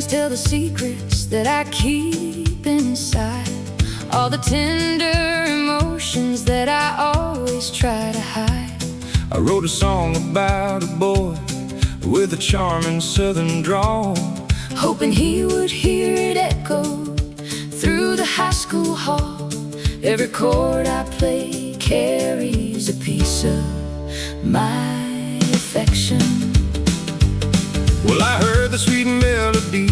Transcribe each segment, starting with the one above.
Tell the secrets that I keep inside, all the tender emotions that I always try to hide. I wrote a song about a boy with a charming southern drawl, hoping he would hear it echo through the high school hall. Every chord I play carries a piece of my affection. Well, I heard the sweet melody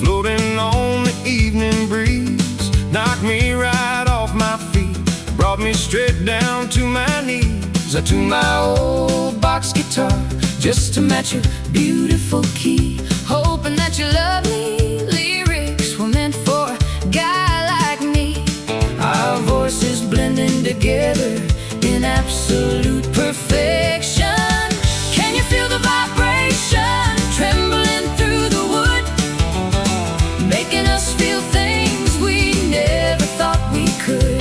floating on the evening breeze, knocked me right off my feet, brought me straight down to my knees. I tuned my old box guitar just to match your beautiful key, hoping that your lovely lyrics were meant for a guy like me. Our voices blending together in absolute perfection. Can you feel the vibration trembling through the wood, making us feel things we never thought we could?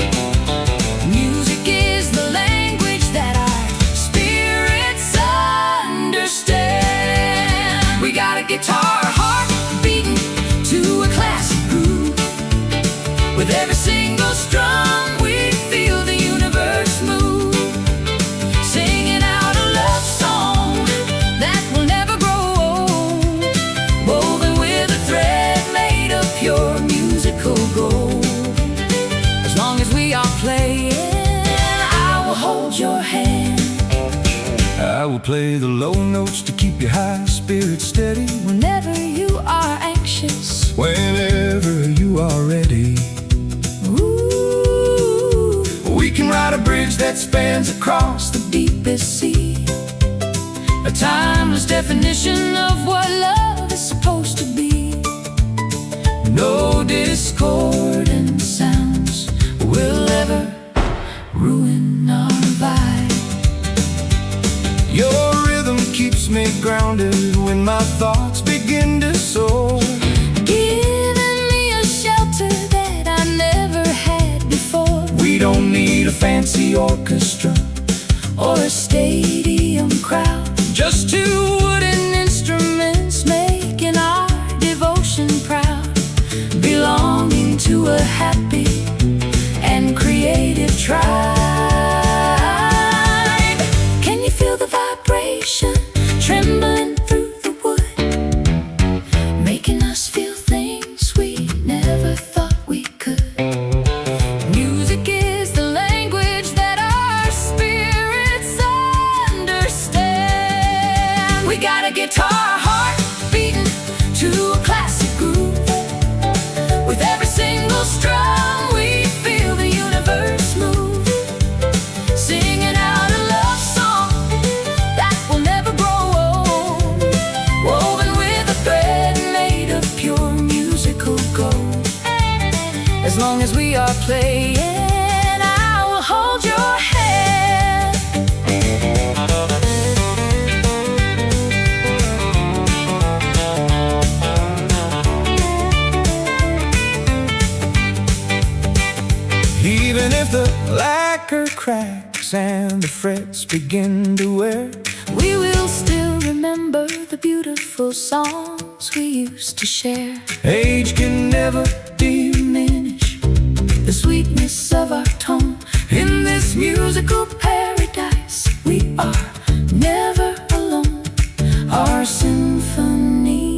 Music is the language that our spirits understand. We got a guitar heart beating to a classic groove. With every single strum we feel the universe move, singing out a love song that will never grow old, woven with a thread made of pure musical gold. As long as we are playing, I will hold your hand. I will play the low notes to keep your high spirits steady. Whenever you are anxious, Whenever you are ready, ooh, we can ride a bridge that spans across the deepest sea, a timeless definition of what love is supposed to be. No discordant sounds will ever ruin our vibe. Your rhythm keeps me grounded when my thoughts begin to soar, Giving me a shelter that I never had before. we don't need a fancy orchestra Or a stadium crowd, just two wooden instruments making our devotion proud, belonging to a happy and creative tribe. Can you feel the vibration trembling through the wood, making us feel things we never thought we could? Music is the language that our spirits understand. We got a guitar heart beating to a classic groove. With every single strum we feel the universe move, singing out a love song that will never grow old, woven with a thread made of pure musical gold. As long as we are playing, I will hold your hand. Even if the lacquer cracks and the frets begin to wear, We will still remember the beautiful songs we used to share. age can never Diminish the sweetness of our tone. In this musical paradise, we are never alone. Our symphony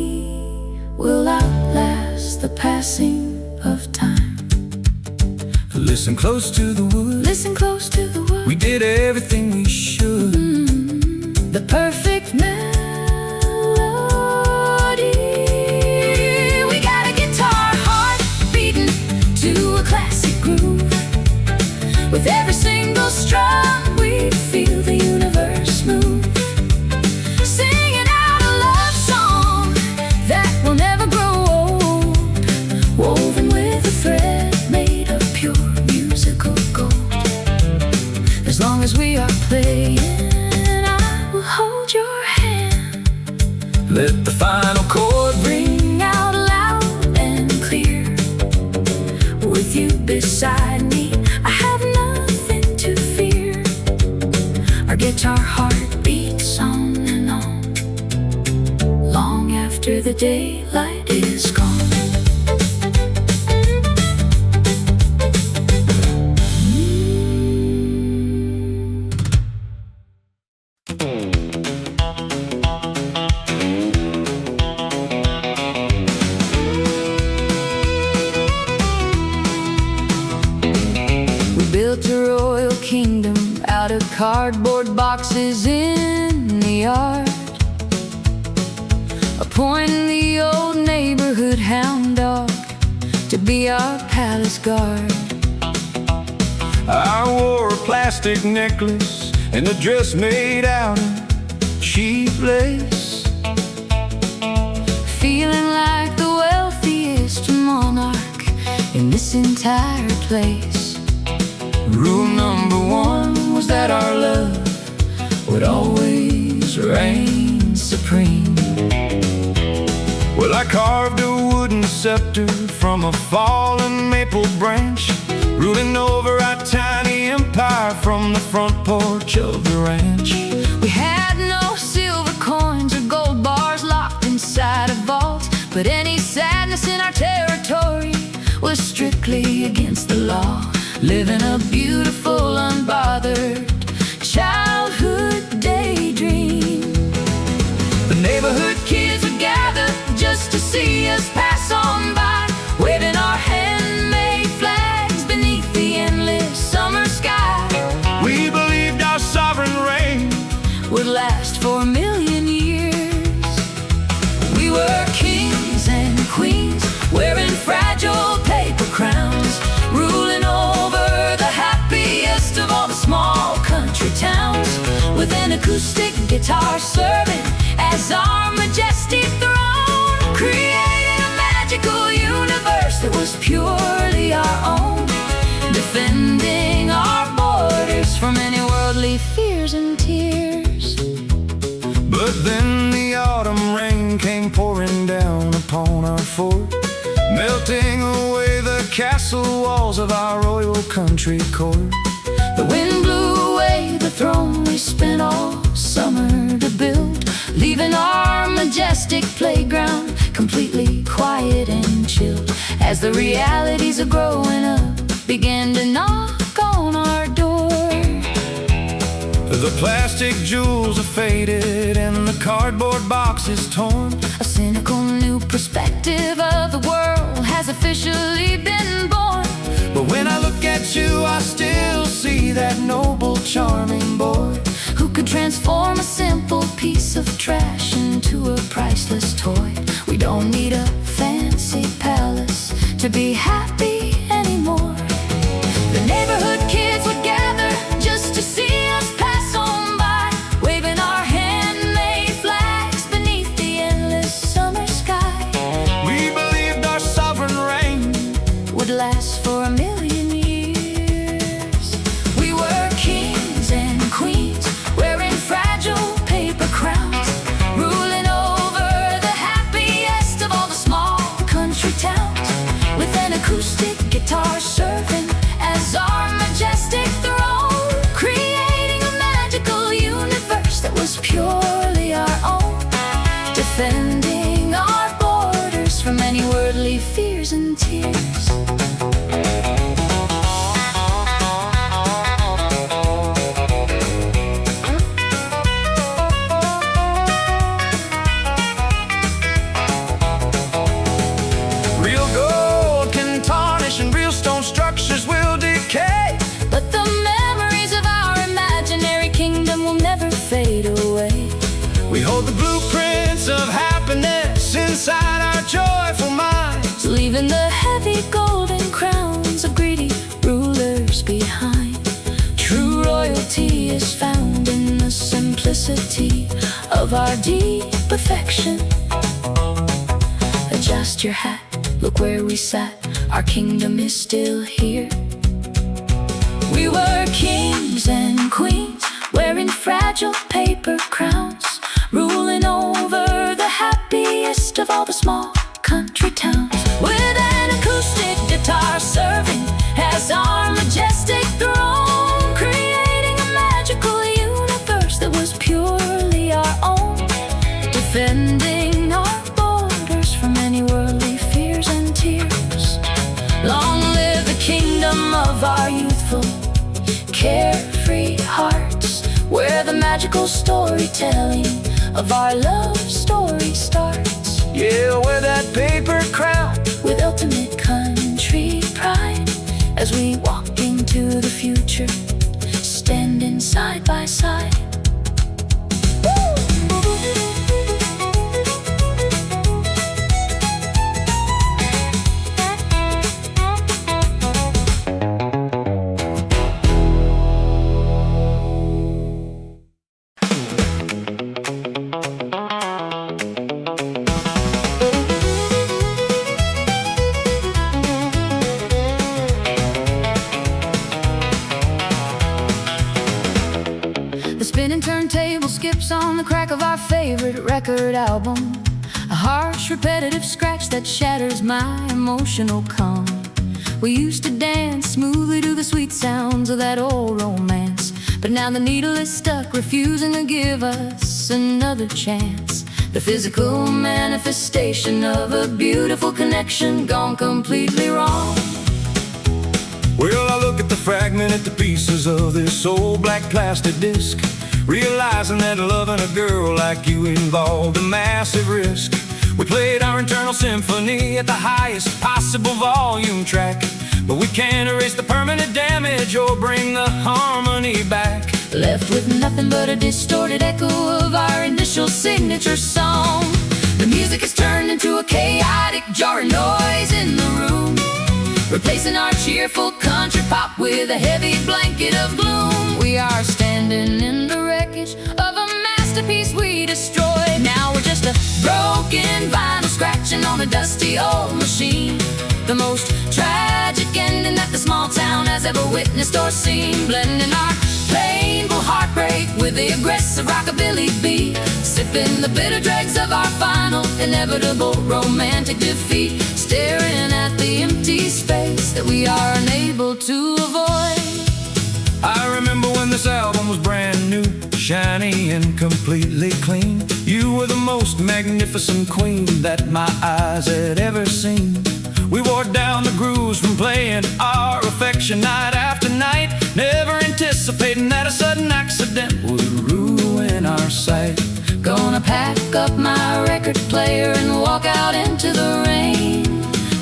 will outlast the passing of time. listen close to the wood. Listen close to the word. We did everything we should. The perfect melody. We got a guitar heart beating to a classic groove. With every single strum we feel the universe move, singing out a love song that will never grow old, woven with a thread made of pure musical gold. As long as we are playing, I will hold your beside me. I have nothing to fear. Our guitar heart beats on and on, long after the daylight is gone. Built a royal kingdom out of cardboard boxes in the yard, appointing the old neighborhood hound dog to be our palace guard. I wore a plastic necklace and a dress made out of cheap lace, feeling like the wealthiest monarch in this entire place. Rule number one was that our love would always reign supreme. Well, I carved a wooden scepter from a fallen maple branch, ruling over our tiny empire from the front porch of the ranch. We had no silver coins or gold bars locked inside a vault, but any sadness in our territory was strictly against the law. Living a beautiful, unbothered childhood daydream. The neighborhood kids would gather just to see us pass on by, waving our handmade flags beneath the endless summer sky. We believed our sovereign reign would last for a million years. We were kings and queens, wearing fragile paper crowns, ruling over the happiest of all the small country towns, with an acoustic guitar serving as our majestic throne, creating a magical universe that was purely our own, defending our borders from any worldly fears and tears. But then the autumn rain came pouring down upon our fort, melting away the castle walls of our royal country court. The wind blew away the throne we spent all summer to build, leaving our majestic playground completely quiet and chilled, as the realities of growing up began to knock on our door. The plastic jewels are faded and the cardboard box is torn. A cynical new perspective of the world has officially been born. But when I look at you, I still see that noble, charming boy who could transform a simple piece of trash into a priceless toy. We don't need a fancy palace to be happy anymore. The neighborhood kids would gather just to see us pass on by, waving our handmade flags beneath the endless summer sky. We believed our sovereign reign would last for a million years. We were kings and queens, wearing fragile paper crowns, ruling over the happiest of all the small country towns, with an acoustic guitar serving as our majestic throne, creating a magical universe that was purely our own, defending our borders from any worldly fears and tears. real gold can tarnish and real stone structures will decay, but the memories of our imaginary kingdom will never fade away. we hold the blueprints of happiness inside our joyful minds, Leaving the heavy golden crowns of greedy rulers behind. True royalty is found in the simplicity of our deep affection. Adjust your hat, look where we sat, our kingdom is still here. We were kings and queens, wearing fragile paper crowns, ruling over the happiest of all the small country towns, with an acoustic guitar serving of our youthful, carefree hearts, where the magical storytelling of our love story starts. Yeah, wear that paper crown With ultimate country pride, as we walk into the future, standing side by side. The spinning turntable skips on the crack of our favorite record album, a harsh, repetitive scratch that shatters my emotional calm. We used to dance smoothly to the sweet sounds of that old romance, but now the needle is stuck, refusing to give us another chance. The physical manifestation of a beautiful connection gone completely wrong. Well, I look at the fragmented pieces of this old black plastic disc, realizing that loving a girl like you involved a massive risk. We played our internal symphony at the highest possible volume track, but we can't erase the permanent damage or bring the harmony back. Left with nothing but a distorted echo of our initial signature song. The music has turned into a chaotic, jarring noise in the room, replacing our cheerful country pop with a heavy blanket of gloom. We are standing in the wreckage of a masterpiece we destroyed. Now we're just a broken vinyl scratching on a dusty old machine. The most tragic ending that the small town has ever witnessed or seen, blending our painful heartbreak with the aggressive rockabilly beat, sipping the bitter dregs of our final, inevitable romantic defeat, staring at the empty space that we are unable to avoid. I remember when this album was brand new, shiny and completely clean. You were the most magnificent queen that my eyes had ever seen. We wore down the grooves from playing our affection night after night, never anticipating that a sudden accident would ruin our sight. Gonna pack up my record player and walk out into the rain.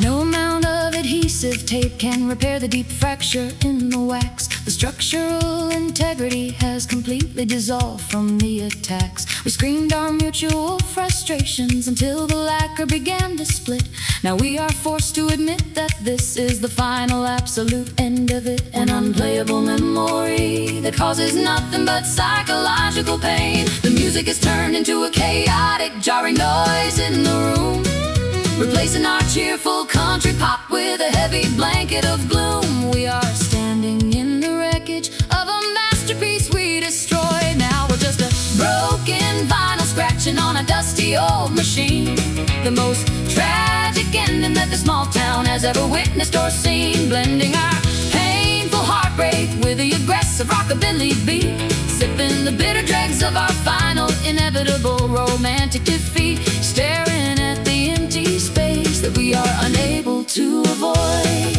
No amount of adhesive tape can repair the deep fracture in the wax. The structural integrity has completely dissolved from the attacks. We screamed our mutual frustrations until the lacquer began to split. Now we are forced to admit that this is the final absolute end of it, an unplayable memory that causes nothing but psychological pain. The music is turned into a chaotic, jarring noise in the room, replacing our cheerful country pop with a heavy blanket of gloom. We are standing in the wreckage of a masterpiece we destroyed. Now we're just a broken vinyl scratching on a dusty old machine. The most tragic ending that the small town has ever witnessed or seen, blending our painful heartbreak with the aggressive rockabilly beat, sipping the bitter dregs of our final, inevitable romantic defeat, staring at the empty space that we are unable to avoid.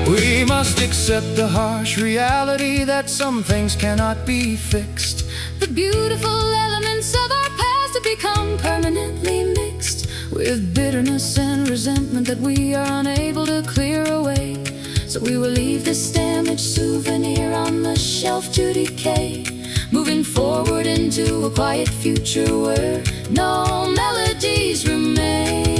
We must accept the harsh reality that some things cannot be fixed. The beautiful elements of our past have become permanently mixed with bitterness and resentment that we are unable to clear away. So we will leave this damaged souvenir on the shelf to decay, moving forward into a quiet future where no melodies remain.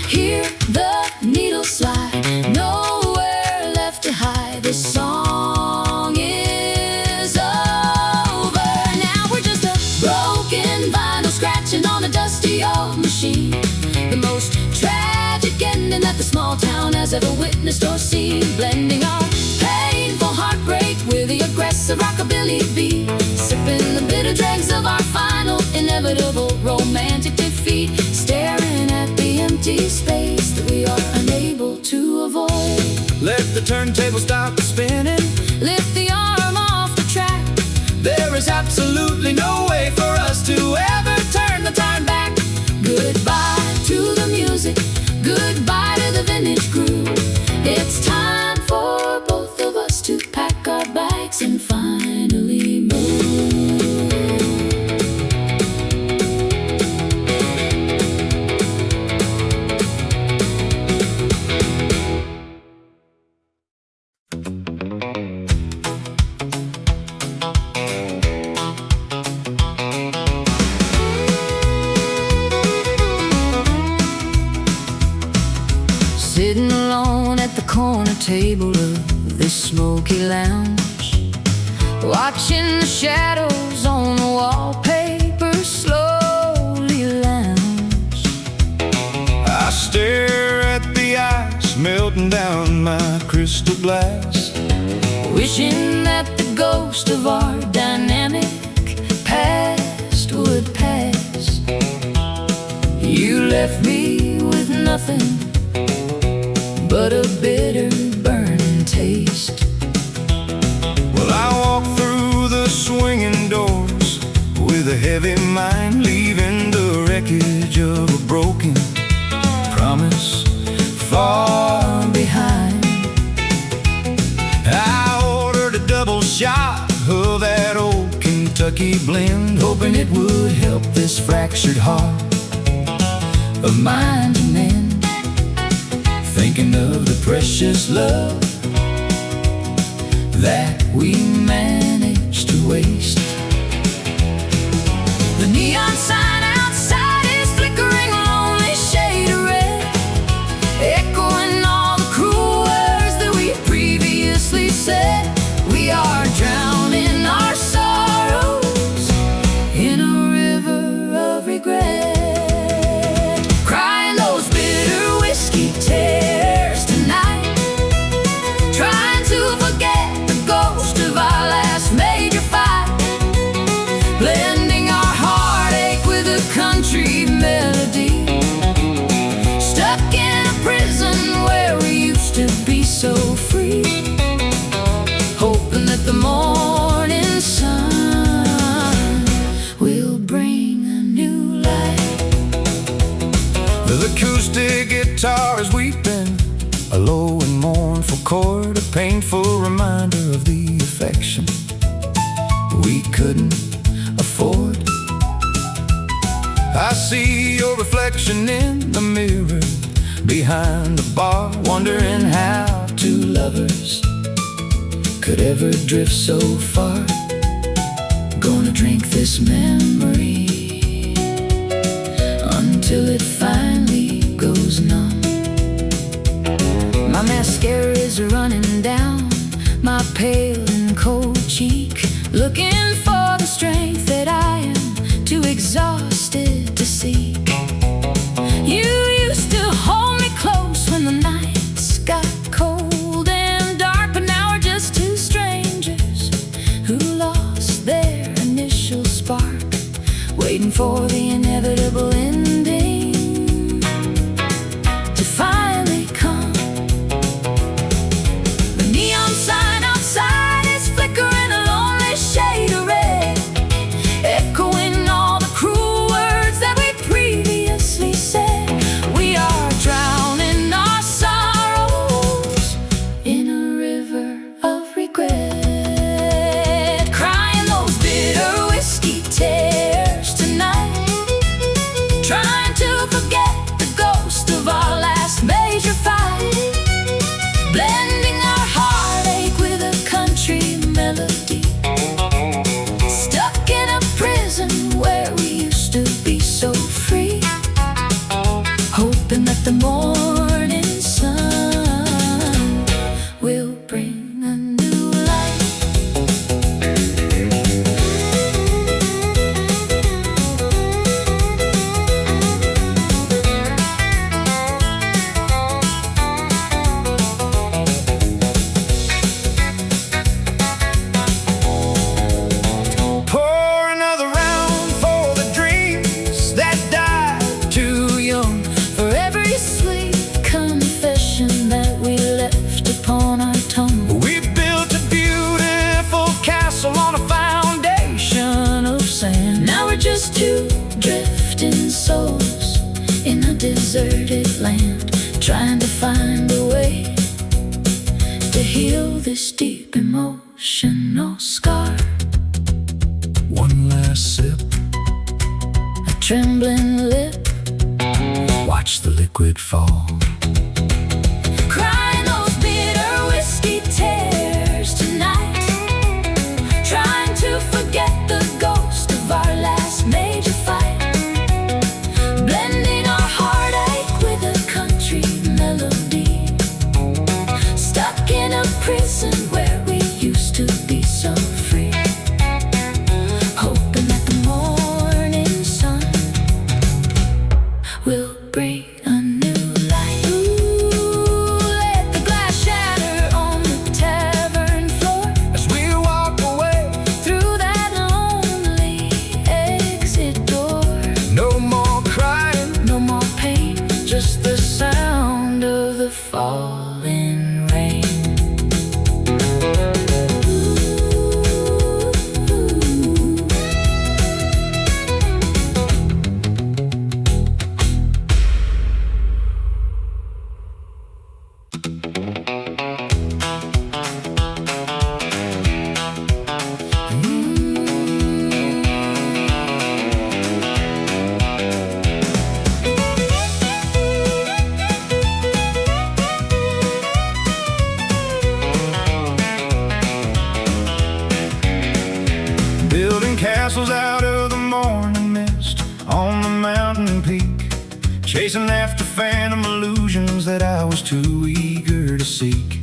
Hear the needle slide, nowhere left to hide. The song is over. Now we're just a broken vinyl scratching on a dusty old machine. The most tragic ending that the small town has ever witnessed or seen, blending our painful heartbreak with the aggressive rockabilly beat, sipping the bitter dregs of our final, inevitable romantic defeat, staring at the empty turntable stopped spinning. Lift the arm off the track. There is absolutely no way for us to ever turn the time back. Goodbye to the music, goodbye to the vintage groove. It's time for both of us to pack our bags and finally move. Sitting alone at the corner table of this smoky lounge, watching the shadows on the wallpaper slowly lounge. I stare at the ice melting down my crystal glass, wishing that the ghost of our dynamic past would pass. You left me with nothing but a bitter, burning taste. Well, I walk through the swinging doors with a heavy mind, leaving the wreckage of a broken promise far behind. I ordered a double shot of that old Kentucky blend, hoping it would help this fractured heart of mine to mend. Thinking of the precious love that we managed to waste. The neon sign outside is flickering a lonely shade of red, echoing all the cruel words that we previously said. We are drowning our sorrows in a river of regret, crying those bitter whiskey tears tonight, trying to forget the ghost of our last major fight, blending our heartache with a country melody, stuck in a prison where we used to be so free, hoping that the morning sun will bring a new light. The acoustic guitar is weeping, a low and mournful chord, a painful reminder of the affection we couldn't afford. I see your reflection in the mirror behind the bar, wondering how two lovers could ever drift so far. Gonna drink this memory until it finally goes numb. My mascara is running down my pale and cold cheek, looking for the strength that I am too exhausted to seek. You used to hold me close when the nights got cold and dark, but now we're just two strangers who lost their initial spark, waiting for the inevitable ending to finally come. The neon sign outside is flickering a lonely shade of red, echoing all the cruel words that we previously said. We are drowning our sorrows in a river of regret, crying those bitter whiskey tears tonight, trying to forget the ghost of our last major fight, blending our heartache with a country melody, stuck in a prison where we used to be so free, hoping that the morning sun will bring a new light. searching souls in a deserted land, trying to find a way to heal this deep emotional scar. One last sip, A trembling lip, watch the liquid fall. crying those bitter whiskey tears tonight, trying to forget the ghost of our last major fight, blending our heartache with a country melody, stuck in a prison where we used to be so free, hoping that the morning sun will bring a new light. Ooh, let the glass shatter on the tavern floor, As we walk away, through that lonely exit door. no more crying, No more pain, just the sound of the falling rain. building castles out of the morning mist on the mountain peak, chasing after phantom illusions that I was too eager to seek.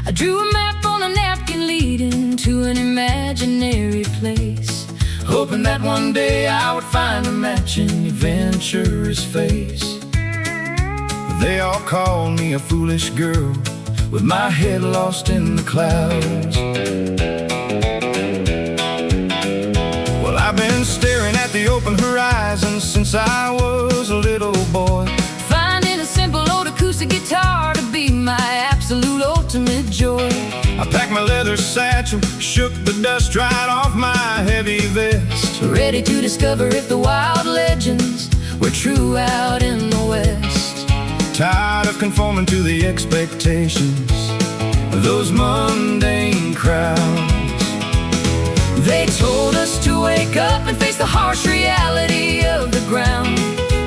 I drew a map on a napkin leading to an imaginary place, Hoping that one day I would find a matching adventurous face. They all called me a foolish girl with my head lost in the clouds. Well, I've been staring at the open horizon since I was a little boy, finding a simple old acoustic guitar to be my absolute ultimate joy. I packed my leather satchel, shook the dust right off my heavy vest, Ready to discover if the wild legends were true out in the West. tired of conforming to the expectations of those mundane crowds. They told us to wake up and face the harsh reality of the ground,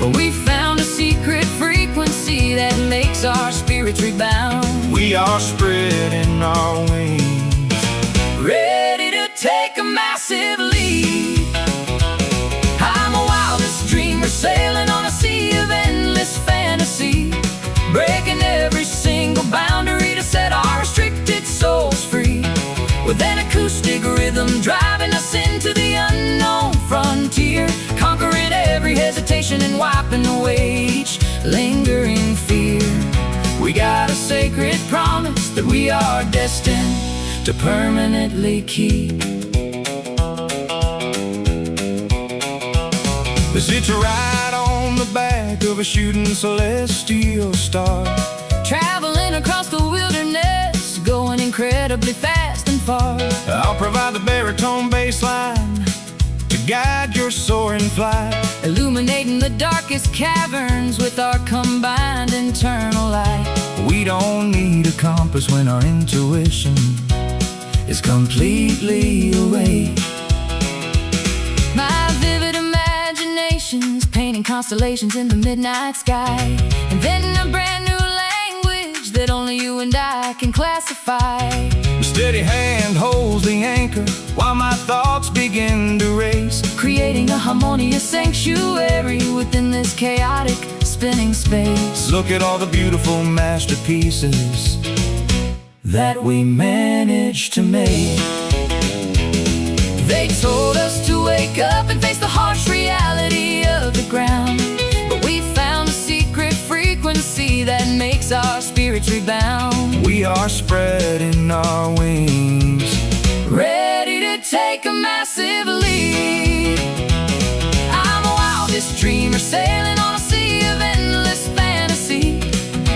but we found a secret frequency that makes our spirits rebound. We are spreading our wings, Ready to take a massive leap. I'm a wildest dreamer sailing on a sea of endless fantasy, breaking every single boundary to set our restricted souls free, with an acoustic rhythm driving us into the unknown frontier, conquering every hesitation and wiping away each lingering fear. We got a sacred promise that we are destined to permanently keep. sit right on the back of a shooting celestial star, Traveling across the wilderness, going incredibly fast and far. I'll provide the baritone bass line to guide your soaring flight, Illuminating the darkest caverns with our combined internal light. We don't need a compass when our intuition is completely awake. My vivid imagination's painting constellations in the midnight sky, inventing a brand new language that only you and I can classify. A steady hand holds the anchor while my thoughts begin to race, Creating a harmonious sanctuary within this chaotic spinning space. Look at all the beautiful masterpieces that we managed to make. They told us to wake up and face the harsh reality of the ground, but we found a secret frequency that makes our spirits rebound. We are spreading our wings, Ready to take a massive leap. I'm a wildest dreamer sailing on a sea of endless fantasy,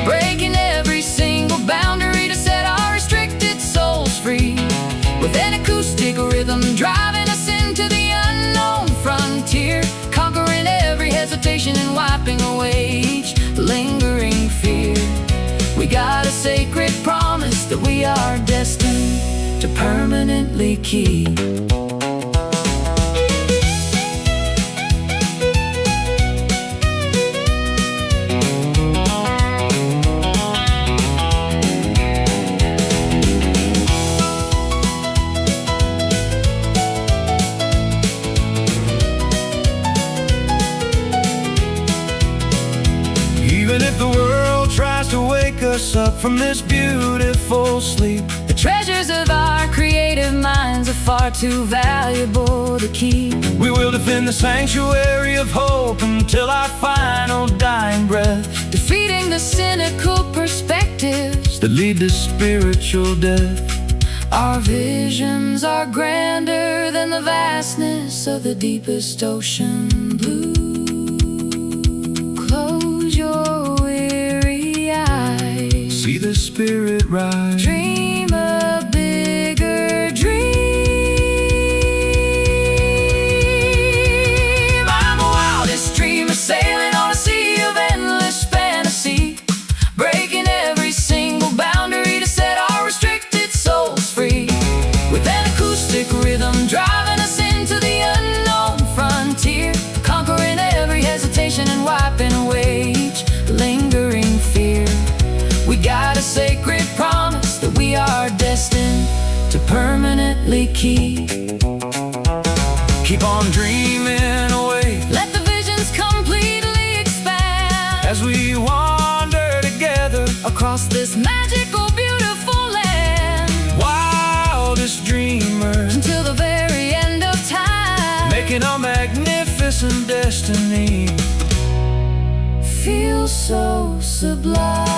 breaking every single boundary to set our restricted souls free, with an acoustic rhythm driving us into the unknown frontier, conquering every hesitation got a sacred promise that we are destined to permanently keep. Even if the world tries to wake us up from this beautiful sleep, the treasures of our creative minds are far too valuable to keep. we will defend the sanctuary of hope until our final dying breath, Defeating the cynical perspectives that lead to spiritual death. Our visions are grander than the vastness of the deepest ocean blue. Close your weary eyes, See the spirit rise. dream a bigger dream. I'm a wildest dreamer sailing on a sea of endless fantasy, breaking every single boundary to set our restricted souls free. With an acoustic rhythm driving us into the unknown frontier, conquering every hesitation and wiping away each lingering fear. We got a sacred promise that we are destined to permanently keep. Keep on dreaming away Let the visions completely expand as we wander together, across this magical, beautiful land, wildest dreamers, until the very end of time. making a magnificent destiny. Feel so sublime.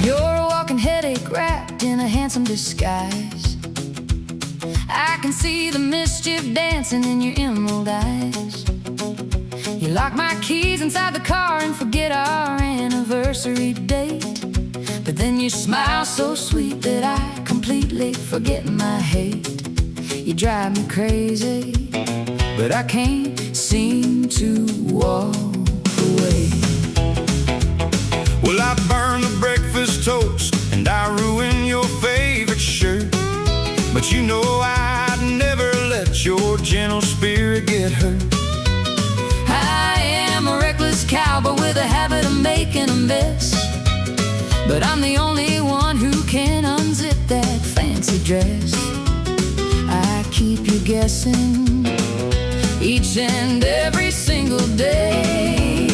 You're a walking headache wrapped in a handsome disguise. I can see the mischief dancing in your emerald eyes. You lock my keys inside the car and forget our anniversary date. But then you smile so sweet that I completely forget my hate. You drive me crazy, but I can't seem to walk away. Well, I burn the breakfast toast and I ruin your favorite shirt, but you know I'd never let your gentle spirit get hurt. I am a reckless cowboy with a habit of making a mess, but I'm the only one who can unzip that fancy dress. I keep you guessing each and every single day.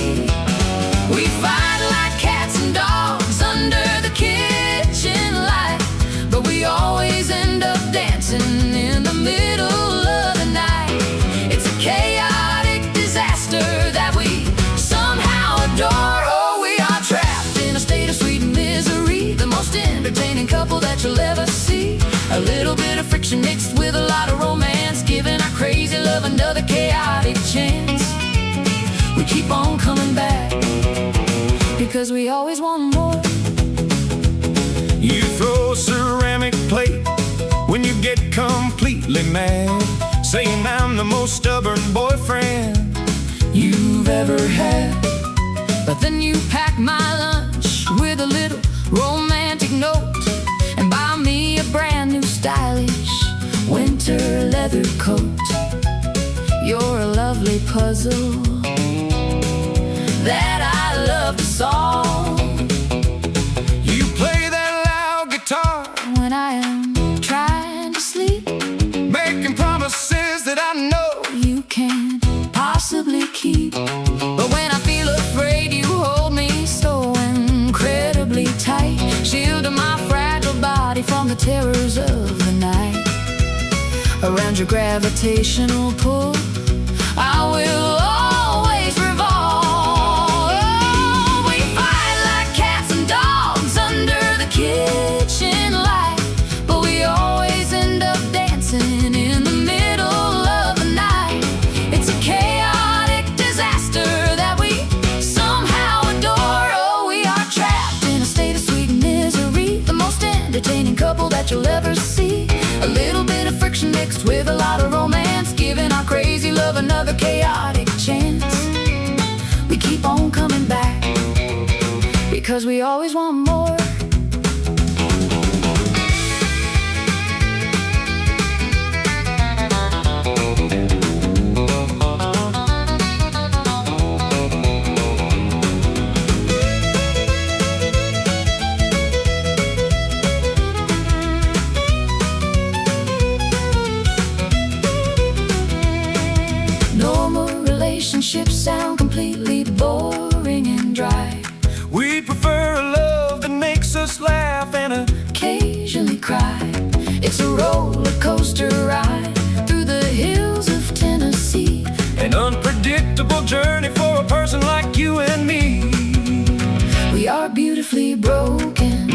We fight like cats and dogs under the kitchen light, but we always end up dancing in the middle of the night. It's a chaotic disaster that we somehow adore. Oh, we are trapped in a state of sweet misery, the most entertaining couple that you'll ever see. A little bit of friction mixed with a lot of romance, giving our crazy love another chaotic chance. We keep on coming back because we always want more. You throw a ceramic plate when you get completely mad, saying I'm the most stubborn boyfriend you've ever had. But then you pack my lunch with a little romantic note and buy me a brand new stylish winter leather coat. You're a lovely puzzle that I love to solve. You play that loud guitar When I am trying to sleep, making promises that I know you can't possibly keep. But when I feel afraid, you hold me so incredibly tight, shielding my fragile body from the terrors of the night. Around your gravitational pull, I will always revolve. Oh, we fight like cats and dogs under the kitchen light, but we always end up dancing in the middle of the night. It's a chaotic disaster of another chaotic chance. We keep on coming back because we always want more. Relationships sound completely boring and dry. We prefer a love that makes us laugh and occasionally cry. It's a roller coaster ride through the hills of Tennessee. an unpredictable journey for a person like you and me. We are beautifully broken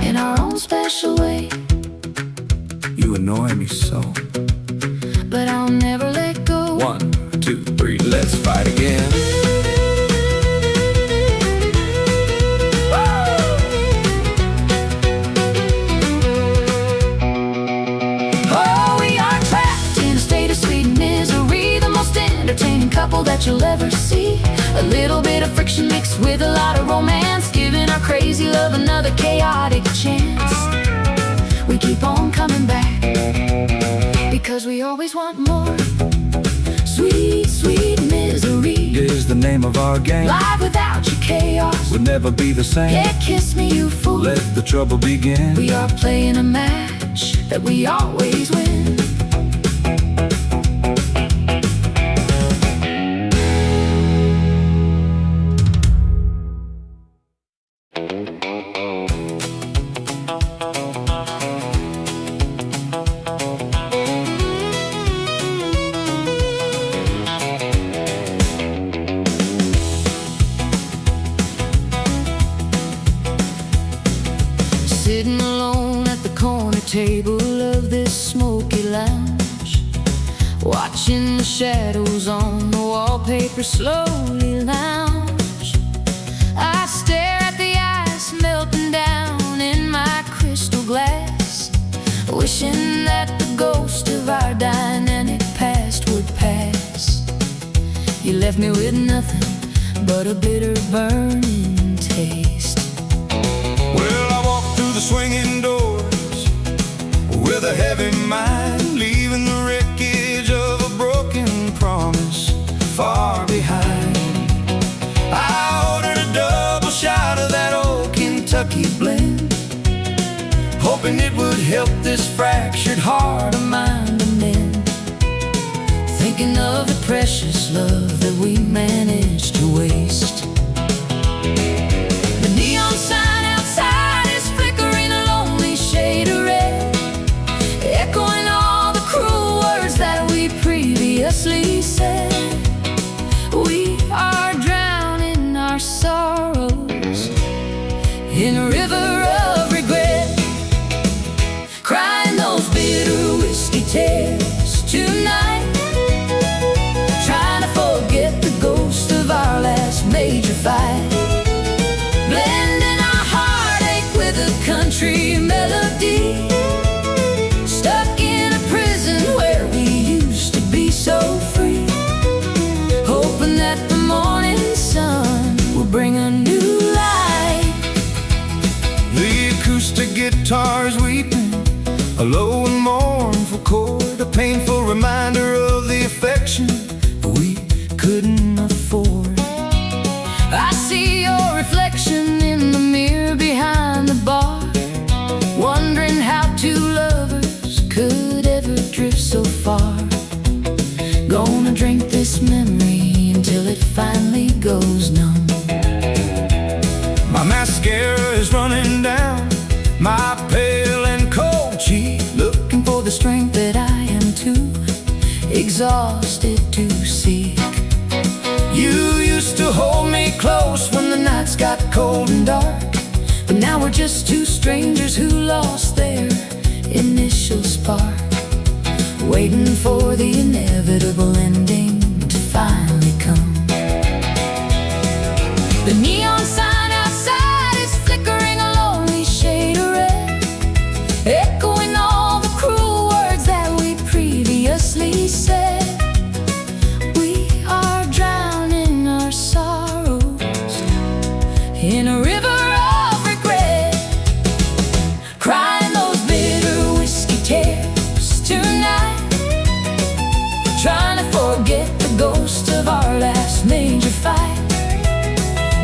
in our own special way. You annoy me so, but I'll never let go. 1, 2, 3, let's fight again. Oh, we are trapped in a state of sweet misery, the most entertaining couple that you'll ever see. A little bit of friction mixed with a lot of romance, giving our crazy love another chaotic chance. We keep on coming back because we always want more. Sweet, sweet misery is the name of our game. Life without you, chaos would never be the same. Yeah, kiss me, you fool. Let the trouble begin. We are playing a match that we always win. Sitting alone at the corner table of this smoky lounge, watching the shadows on the wallpaper slowly lounge. I stare at the ice melting down in my crystal glass, wishing that the ghost of our dynamic past would pass. You left me with nothing but a bitter burning taste. Well, I walked through the swinging doors with a heavy mind, leaving the wreckage of a broken promise far behind. I ordered a double shot of that old Kentucky blend, hoping it would help this fractured heart of mine to mend. Thinking of the precious love that we managed to waste. The neon sign outside is flickering a lonely shade of red, echoing all the cruel words that we previously said. We are drowning our sorrows in a river of regret, crying those bitter whiskey tears tonight, trying to forget the ghost of our last major fight. Blending our heartache with a country melody, stuck in a prison where we used to be so free, hoping that the morning sun will bring a new light. The acoustic guitar's weeping, a low and mournful chord, a painful reminder of the affection we couldn't afford. I see your reflection in the mirror behind the bar, wondering how two lovers could ever drift so far. Gonna drink this memory until it finally goes numb. My mascara is running down my pale and cold cheek, Looking for the strength that I am too exhausted to seek. You used to hold me close when the nights got cold and dark, But now we're just two strangers who lost their initial spark, waiting for the inevitable ending to finally come. The neon sign outside is flickering a lonely shade of red, echoing all the cruel words that we previously said. forget the ghost of our last major fight.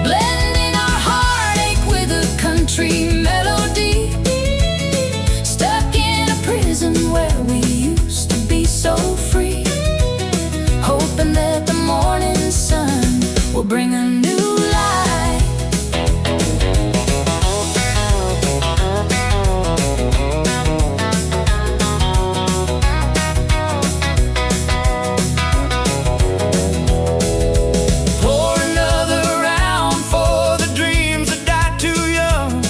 Blending our heartache with a country melody. Stuck in a prison where we used to be so free. Hoping that the morning sun will bring a new light. Pour another round for the dreams that died too young.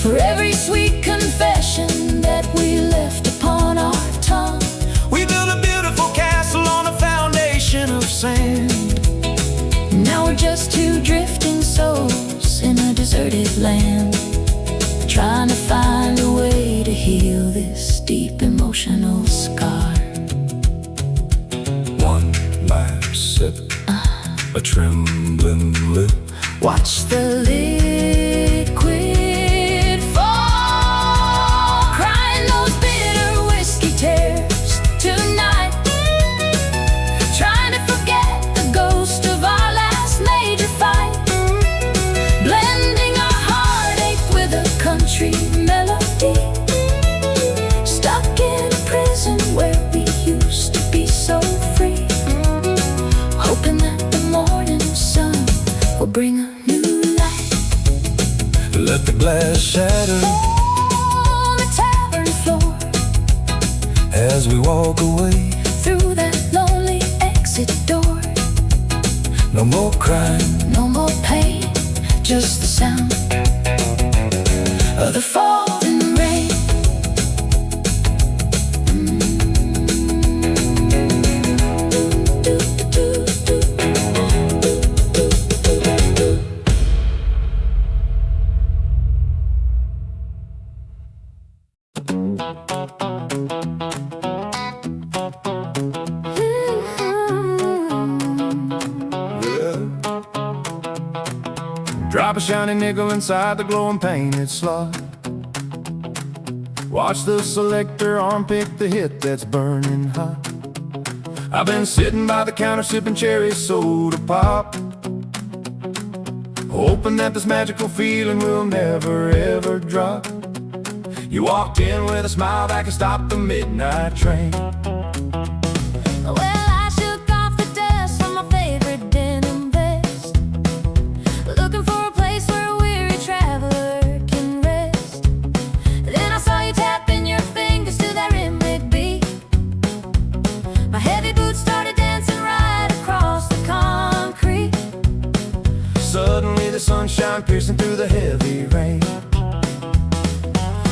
For every sweet confession that we left upon our tongue. We built a beautiful castle on a foundation of sand. Now we're just two drifting souls in a deserted land, trying to find a way to heal this deep emotional scar. One last sip, a trembling lip. Watch the liquid fall, crying those bitter whiskey tears tonight. Trying to forget the ghost of our last major fight. Blending our heartache with a country melody. Stuck in a prison where we used to be so free. Hoping that the morning sun will bring a new light. Let the glass shatter On the tavern floor, as we walk away. through that lonely exit door. No more crying, No more pain, just the sound of the falling rain. drop a shiny nickel inside the glowing painted slot. Watch the selector arm pick the hit that's burning hot. I've been sitting by the counter sipping cherry soda pop, hoping that this magical feeling will never ever drop. You walked in with a smile that could stop the midnight train. Well, I shook off the dust from my favorite denim vest, looking for a place where a weary traveler can rest. Then I saw you tapping your fingers to that rhythmic beat. My heavy boots started dancing right across the concrete. Suddenly the sunshine piercing through the heavy rain.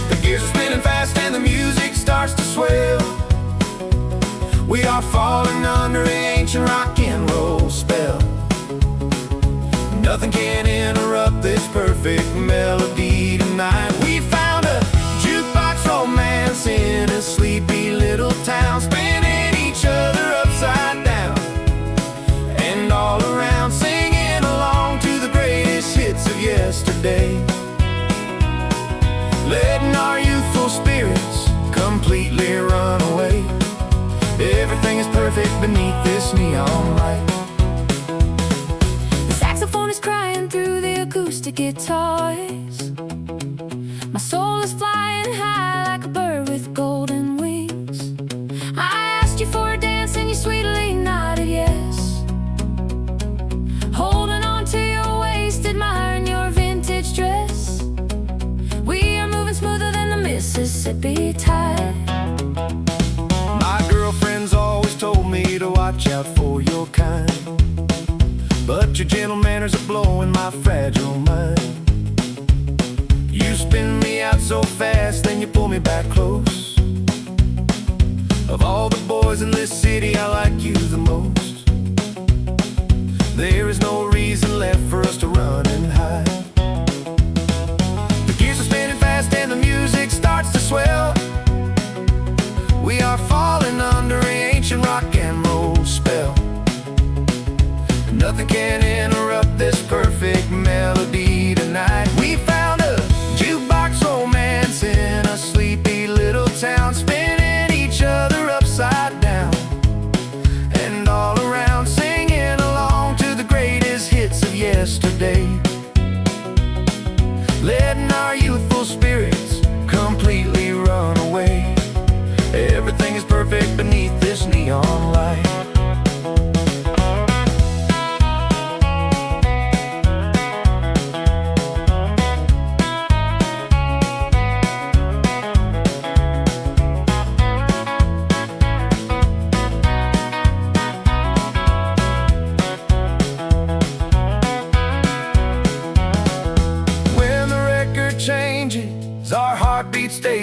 The gears are spinning fast and the music starts to swell. We are falling under an ancient rock and roll spell. Nothing can interrupt this perfect melody tonight. We found a jukebox romance in a sleepy little town, spinning each other upside down and all around, singing along to the greatest hits of yesterday. Letting our youthful spirits completely run away. Everything is perfect beneath this neon light. The saxophone is crying through the acoustic guitars. My soul is flying high like a bird with golden wings. I asked you for a dance and you sweetly nodded yes, holding on to your waist, admiring your vintage dress. We are moving smoother than the Mississippi tide. My girlfriend's always told me to watch out for your kind, but your gentle manners are blowing my fragile mind. You spin me out so fast, then you pull me back close. Of all the boys in this city, I like you the most. There is no reason left for us to run and hide. The gears are spinning fast and the music starts to swell. We are falling under an ancient rock and roll spell. Nothing can interrupt this perfect melody tonight. We found a jukebox romance in a sleepy little town, spinning each other upside down and all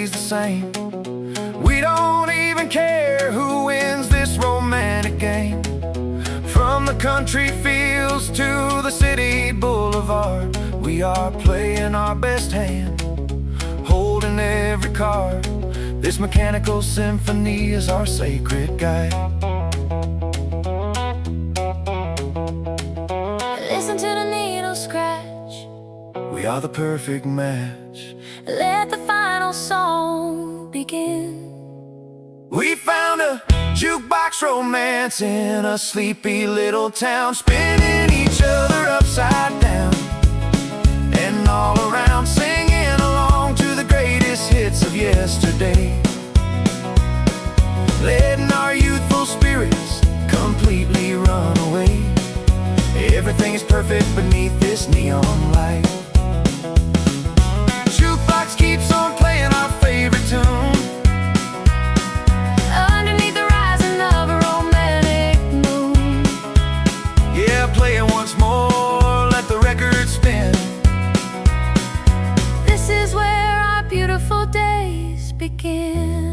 stays the same. We don't even care who wins this romantic game. From the country fields to the city boulevard, we are playing our best hand, holding every card. This mechanical symphony is our sacred guide. Listen to the needle scratch. We are the perfect match. Let the final song begin. We found a jukebox romance in a sleepy little town, spinning each other upside down and all around, singing along to the greatest hits of yesterday, letting our youthful spirits completely run away. Everything is perfect beneath this neon light. Jukebox keeps on playing our favorite tune Underneath the rising of a romantic moon. Yeah, play it once more, let the record spin. This is where our beautiful days begin.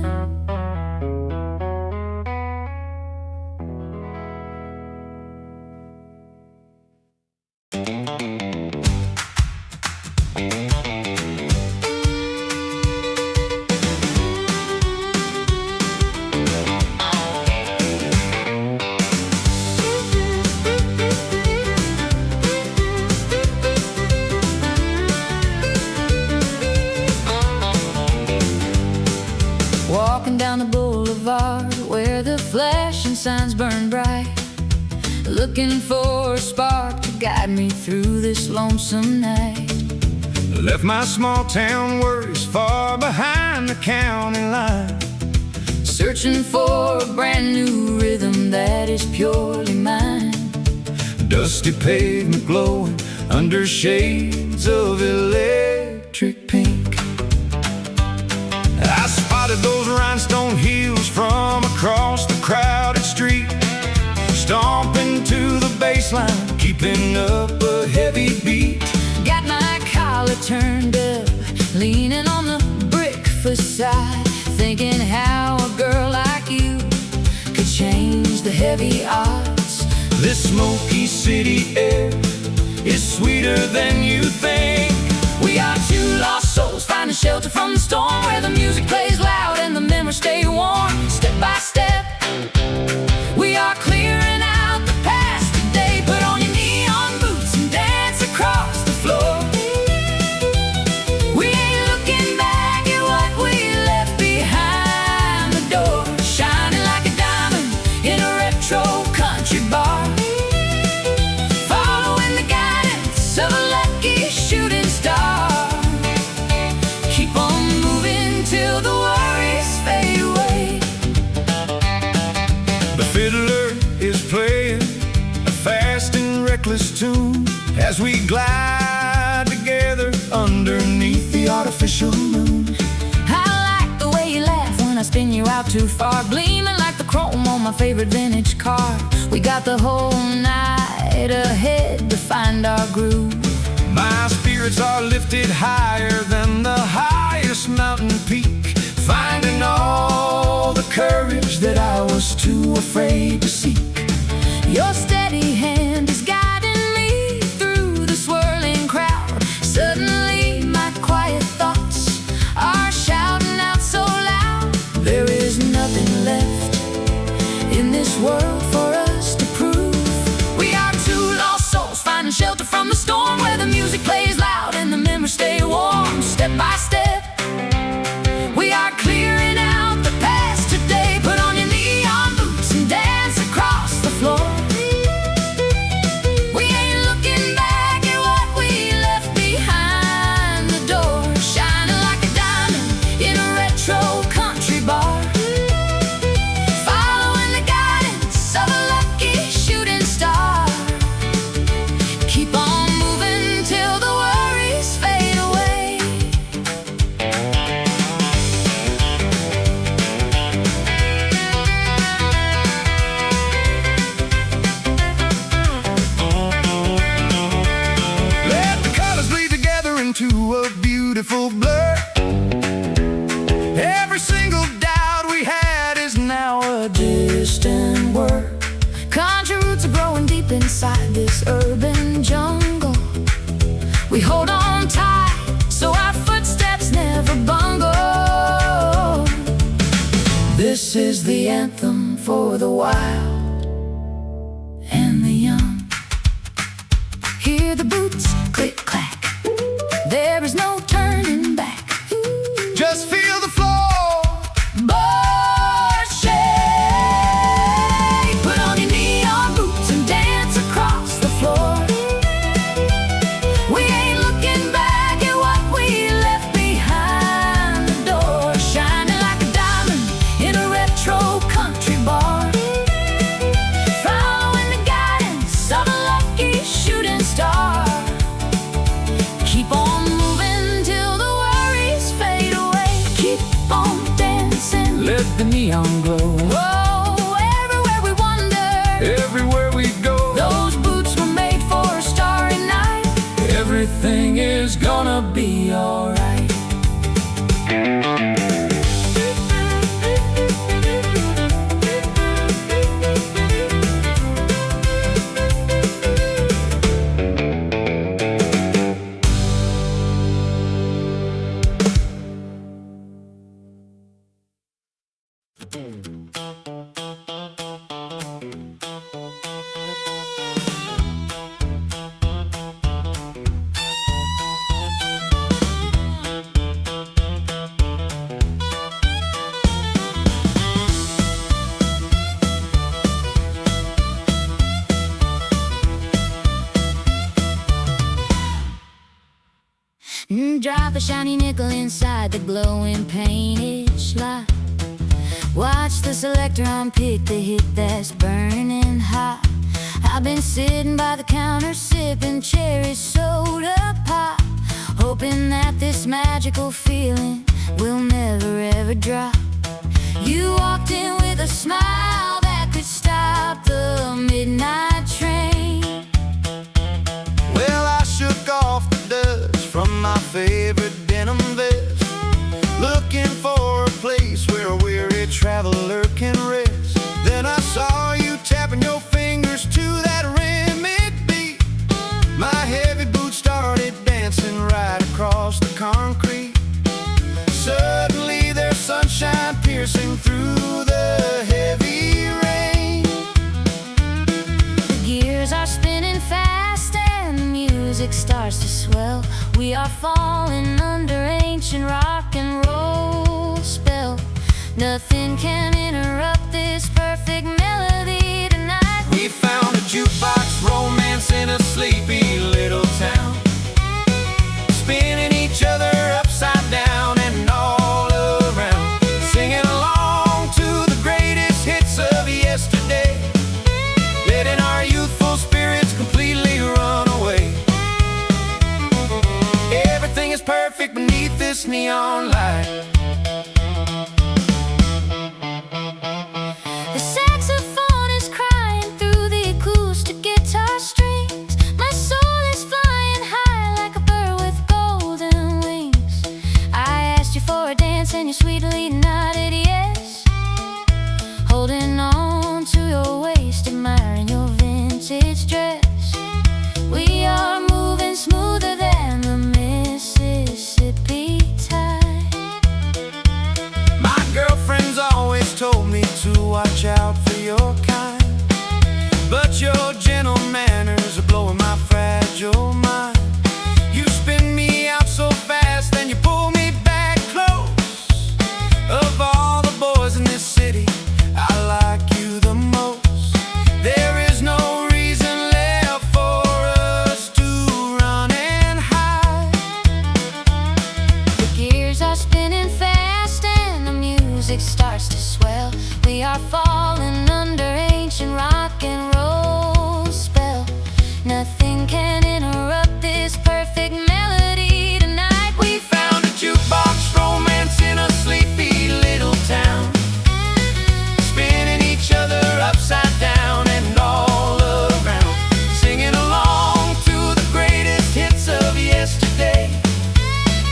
Walking down the boulevard where the flashing signs burn bright, looking for a spark to guide me through this lonesome night. Left my small town worries far behind the county line, Searching for a brand new rhythm that is purely mine. dusty pavement glowing under shades of electric pink. I spotted those rhinestone heels from across the crowded street, stomping to the bass line, keeping up a heavy beat. Got my collar turned up, leaning on the brick facade, thinking how a girl like you could change the heavy odds. This smoky city air is sweeter than you think. We are two lost souls finding shelter from the storm, where the music plays loud and the memories stay warm. Step by step, we are clearing out the past today. Put on your neon boots and dance across the floor. We ain't looking back at what we left behind the door, shining like a diamond in a retro country bar, following the guidance of a lucky shooting star. Keep on moving till the worries fade away. The fiddler is playing a fast and reckless tune as we glide together underneath the artificial moon. I like the way you laugh when I spin you out too far, gleaming like the chrome on my favorite vintage car. We got the whole night ahead to find our groove. My spirits are lifted higher than the highest mountain peak, finding all the courage that I was too afraid to seek. Your steady hand is guiding me through the swirling crowd. Suddenly my quiet thoughts are shouting out so loud. There is nothing left in this world for us to prove. We are two lost souls finding shelter from the storm, where the music plays loud and the memories stay warm. Step by step, we are clearing out the past today. Put on your neon boots and dance across the floor. We ain't looking back at what we left behind the door, shining like a diamond in a retro country bar, following the guidance of a lucky shooting star. Keep on moving till the world anthem for the wild and the young. Hear the boots click clack, there is no turning back. Just feel the floor, Board shake, put on your neon boots and dance across the floor. We ain't looking back at what we left behind the door, shining like a diamond in a retro country bar, following the guidance of a lucky shooting star. Keep on moving till the worries fade away. Keep on dancing, let the neon glow. oh, everywhere we wander, Everywhere we go, those boots were made for a starry night. everything is gonna be alright. Drop a shiny nickel inside the glowing painted slot. Watch the selector unpick the hit that's burning hot. I've been sitting by the counter sipping cherry soda pop, hoping that this magical feeling will never ever drop. You walked in with a smile that could stop the midnight train. Well, I shook off the dust from my favorite denim vest, looking for a place where a weary traveler can rest. Then I saw you tapping your fingers to that rhythmic beat. My heavy boots started dancing right across the concrete. Suddenly there's sunshine piercing through the heavy rain. The gears are spinning fast and the music starts to swell. We are falling under ancient rock and roll spell. Nothing can interrupt this perfect melody tonight. We found a jukebox romance in a sleepy little town, spinning each other upside down and all around, singing along to the greatest hits of yesterday, letting our youthful spirits completely run away. Everything is perfect beneath this neon light. The saxophone is crying through the acoustic guitar strings. My soul is flying high like a bird with golden wings. I asked you for a dance and you sweetly nodded yes, holding on to your waist, admiring your vintage dress. We are moving smoother than the Mississippi tide. My girlfriend's always told me to watch out for your kind, but your gentle manners are blowing my fragile mind. You spin me out so fast, then you pull me back close. Of all the boys in this city, I like you the most. There is no reason left for us to run and hide. The gears are spinning fast and the music starts to swell. We are falling under ancient rock and roll spell. Nothing can interrupt this perfect melody tonight. We found a jukebox romance in a sleepy little town, spinning each other upside down and all around, singing along to the greatest hits of yesterday,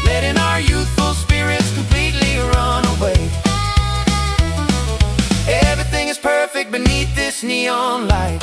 letting our youthful spirits completely run away. Everything is perfect beneath this neon light.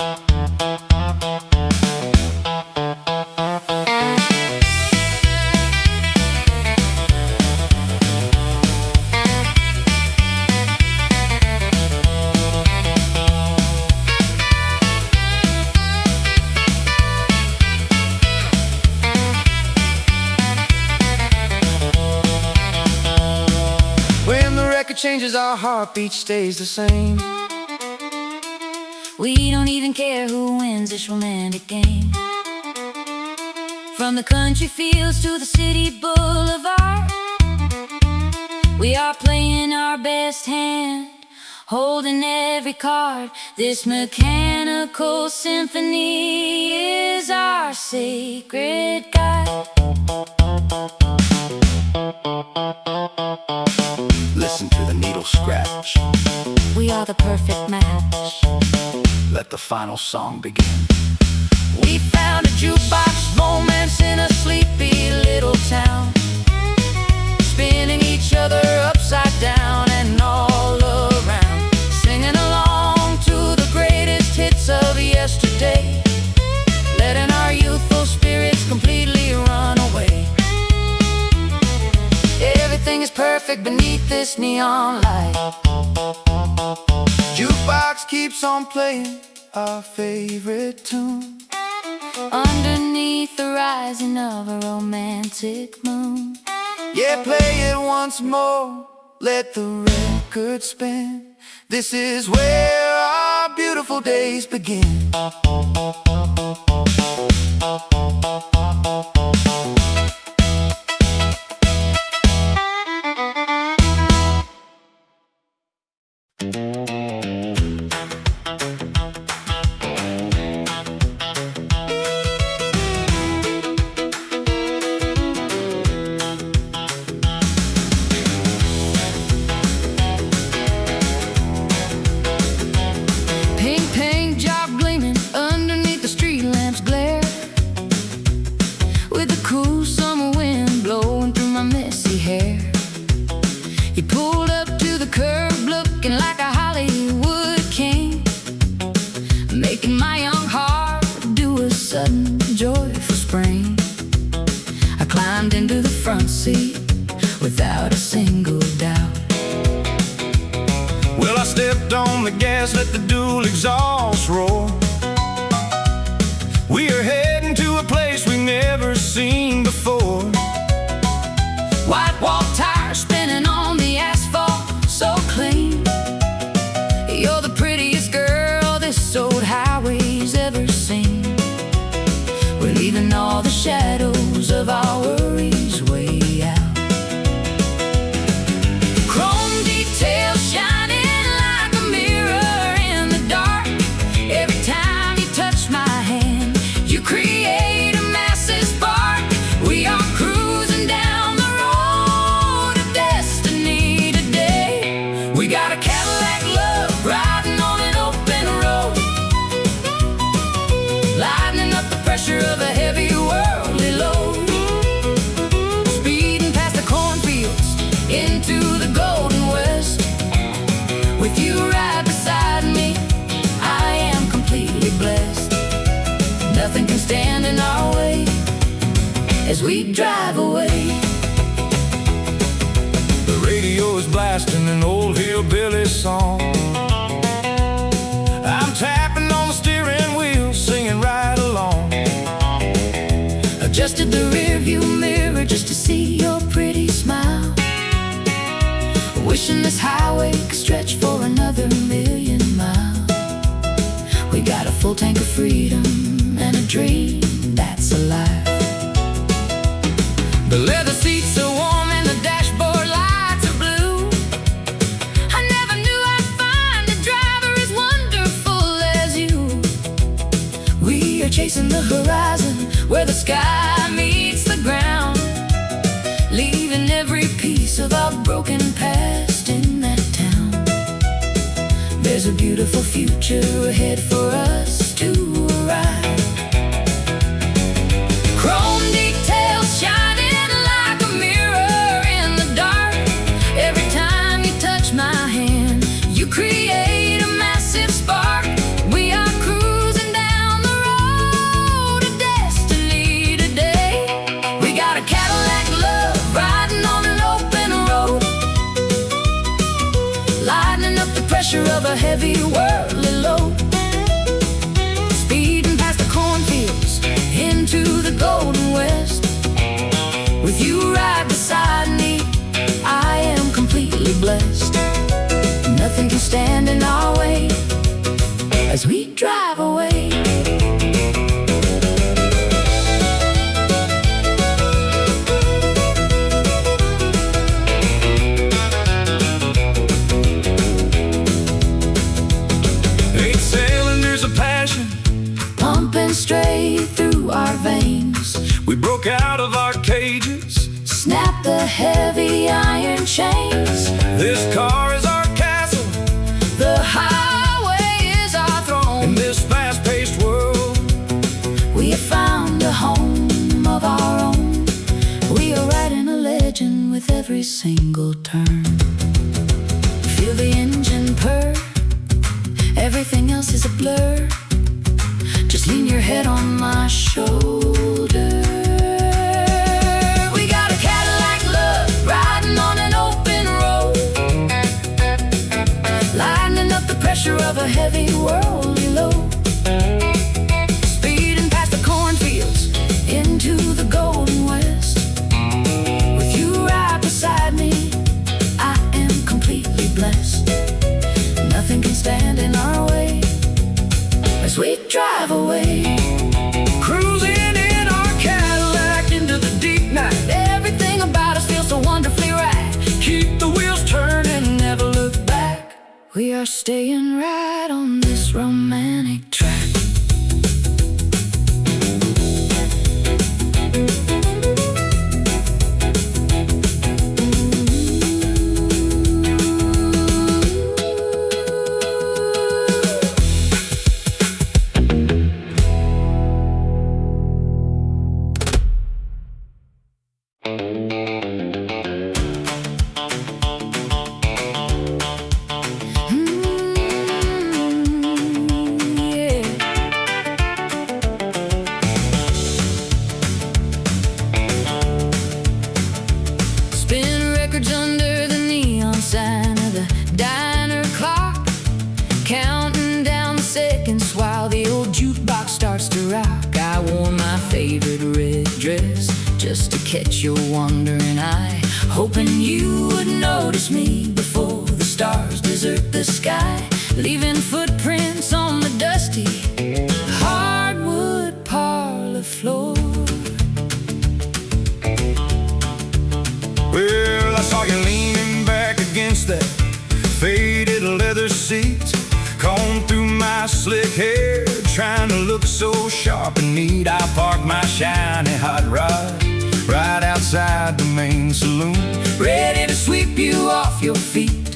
changes, our heartbeat stays the same. We don't even care who wins this romantic game. From the country fields to the city boulevard, we are playing our best hand, holding every card. This mechanical symphony is our sacred guide. Listen to the needle scratch. We are the perfect match. Let the final song begin. We found a jukebox, moments in a sleepy little town, spinning each other upside down and all around, singing along to the greatest hits of yesterday, letting our youthful spirits completely run away. Everything is perfect beneath this neon light. Jukebox keeps on playing our favorite tune, underneath the rising of a romantic moon. yeah, play it once more, let the record spin. This is where our beautiful days begin. He pulled up to the curb looking like a Hollywood king, making my young heart do a sudden joyful spring. I climbed into the front seat without a single doubt. Well, I stepped on the gas, let the dual exhaust roar. We are heading to a place we've never seen before. White wall tires spinning on the asphalt so clean. You're the prettiest girl this old highway's ever seen. We're leaving all the shadows of our worries way out. Chrome details shining like a mirror in the dark. Every time you touch my hand, you create a massive spark. We are cruising down the road of destiny today. We got a Cadillac love riding on an open road, lightening up the pressure of a heavy worldly load. Speeding past the cornfields into the golden west. With you right beside me, I am completely blessed. Nothing can stand in our way as we drive away. The radio is blasting an old hillbilly song. I'm tapping on the steering wheel, singing right along. Adjusted the rearview mirror just to see your pretty smile. Wishing this highway could stretch for another 1,000,000 miles. We got a full tank of freedom and a dream that's alive. The leather seats are warm and the dashboard lights are blue. I never knew I'd find a driver as wonderful as you. We are chasing the horizon where the sky meets the ground, leaving every piece of our broken past in that town. There's a beautiful future ahead for us to arrive. Chrome details shining like a mirror in the dark. Every time you touch my hand, you create a massive spark. We are cruising down the road of destiny today. We got a Cadillac love riding on an open road, lightening up the pressure of a heavy worldly load. Speeding past the cornfields into the golden west. With you right beside me, I am completely blessed. as we drive away. Pumping straight through our veins, We broke out of our cages. snap the heavy iron chains. This car is our castle. The highway is our In throne. this fast-paced world, We have found a home of our own. We are writing a legend with every single turn. Feel the engine purr, everything else is a blur. Just lean your head on my shoulder. We got a Cadillac love riding on an open road, lightening up the pressure of a heavy worldly load. Speeding past the cornfields into the golden west. With you right beside me, I am completely blessed. Nothing can stand in our way as we drive away. cruising in our Cadillac into the deep night. Everything about us feels so wonderfully right. Keep the wheels turning, Never look back. We are staying right on this romantic track. Yeah. Spin records under the neon sign of the diner clock, counting down the seconds while the old jukebox starts to rock. I wore my favorite red dress just to catch your wandering eye, hoping you would notice me before the stars desert the sky, leaving footprints on the dusty hardwood parlor floor. Well, I saw you leaning back against that faded leather seat, comb through my slick hair, trying to look so sharp and neat. I parked my shiny hot rod right outside the main saloon, Ready to sweep you off your feet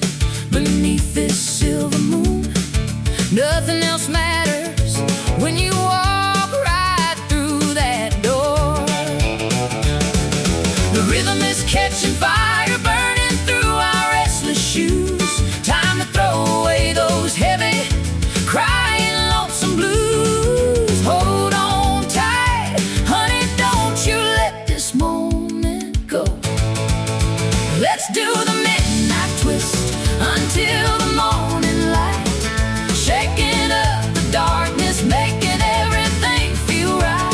beneath this silver moon. Nothing else matters when you walk right through that door. The rhythm is catching fire, burning through our restless shoes. Time to throw away those heavy, crying lonesome blues. Hold on tight, honey, don't you let this moment go. Let's do the midnight twist until the morning light, shaking up the darkness, making everything feel right.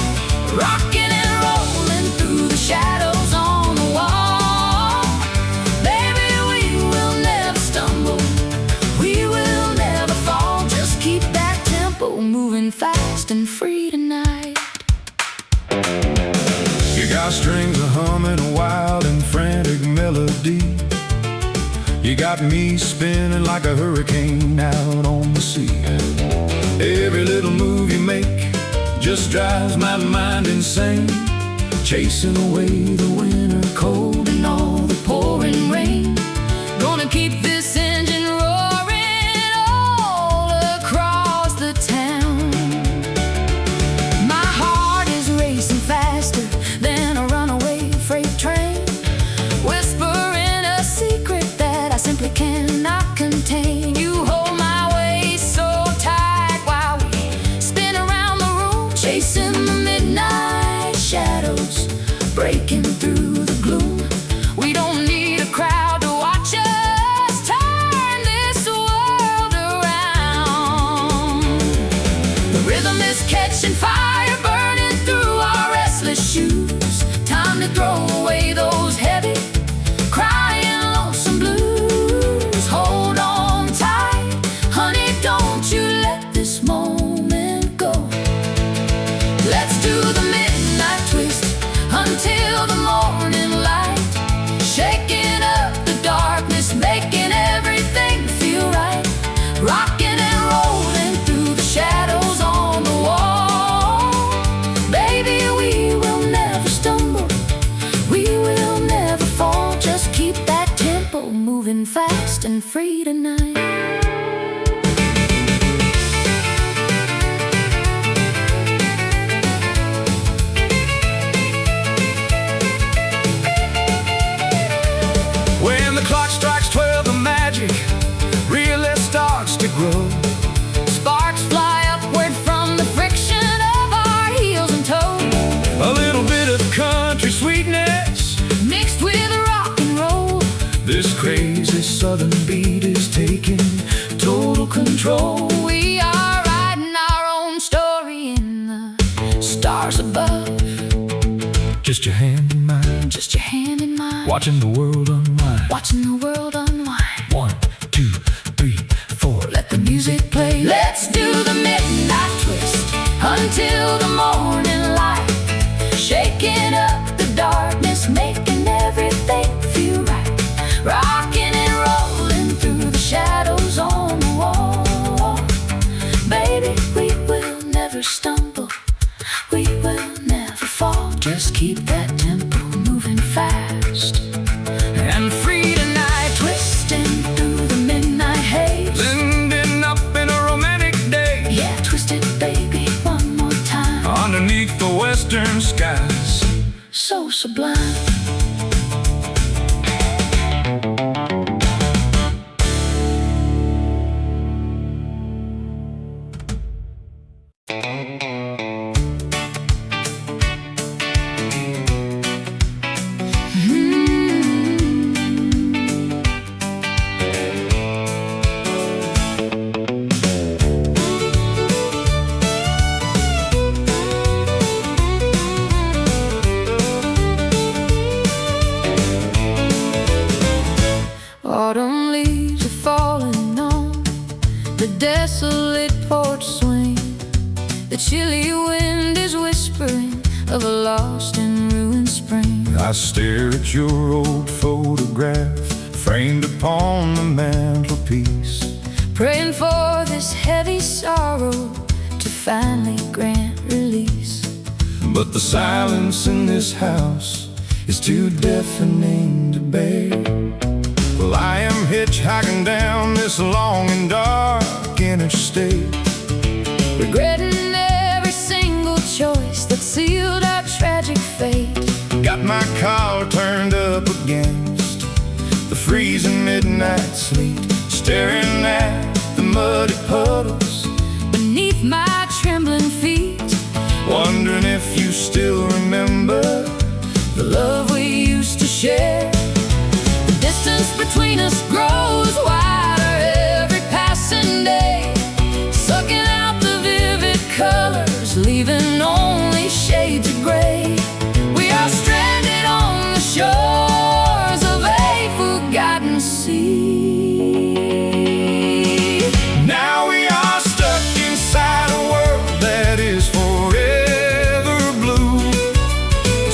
Rocking and rolling through the shadows on the wall. Baby, we will never stumble, we will never fall. Just keep that tempo moving fast and free tonight. You got strings humming a wild and frantic melody. You got me spinning like a hurricane out on the sea. Every little move you make just drives my mind insane, chasing away the winter cold and all the pouring rain. Gonna keep this engine roaring all across the town. My heart is racing faster than a runaway freight train, whispering a secret that I simply cannot contain. You hold my waist so tight while we spin around the room, chasing the midnight shadows, breaking through the gloom. We don't need a crowd to watch us turn this world around. The rhythm is catching fire, burning through our restless shoes. Time to throw away those heavy, crying lonesome blues. Hold on tight, honey, don't you let this moment and free tonight. When the clock strikes 12, the magic really starts to grow. Sparks fly upward from the friction of our heels and toes. A little bit of country sweetness Mixed with rock and roll, this crazy southern beat is taking total control. we are writing our own story in the stars above. Just your hand in mine, Just your hand in mine, watching the world unwind. watching the world unwind. 1, 2, 3, 4. Let the music play. Let's do the midnight twist until the morning light, shaking up the darkness, making everything feel right. Rocking and rolling through the shadows on the wall. Baby, we will never stumble, we will never fall. Just keep that tempo moving fast and free tonight, twisting through the midnight haze. Ending up in a romantic day Yeah, twist it, baby, one more time. underneath the western skies. So sublime. Autumn leaves are falling on the desolate porch swing. The chilly wind is whispering of a lost and ruined spring. I stare at your old photograph framed upon the mantelpiece, Praying for this heavy sorrow to finally grant release. but the silence in this house is too deafening to bear. Well, I am hitchhiking down this long and dark interstate, Regretting every single choice that sealed our tragic fate. got my collar turned up against the freezing midnight sleet, staring at the muddy puddles, Beneath my trembling feet, wondering if you still remember the love we used to share. The distance between us grows wider every passing day, sucking out the vivid colors, leaving only shades of gray. We are stranded on the shores of a forgotten sea. now we are stuck inside a world that is forever blue.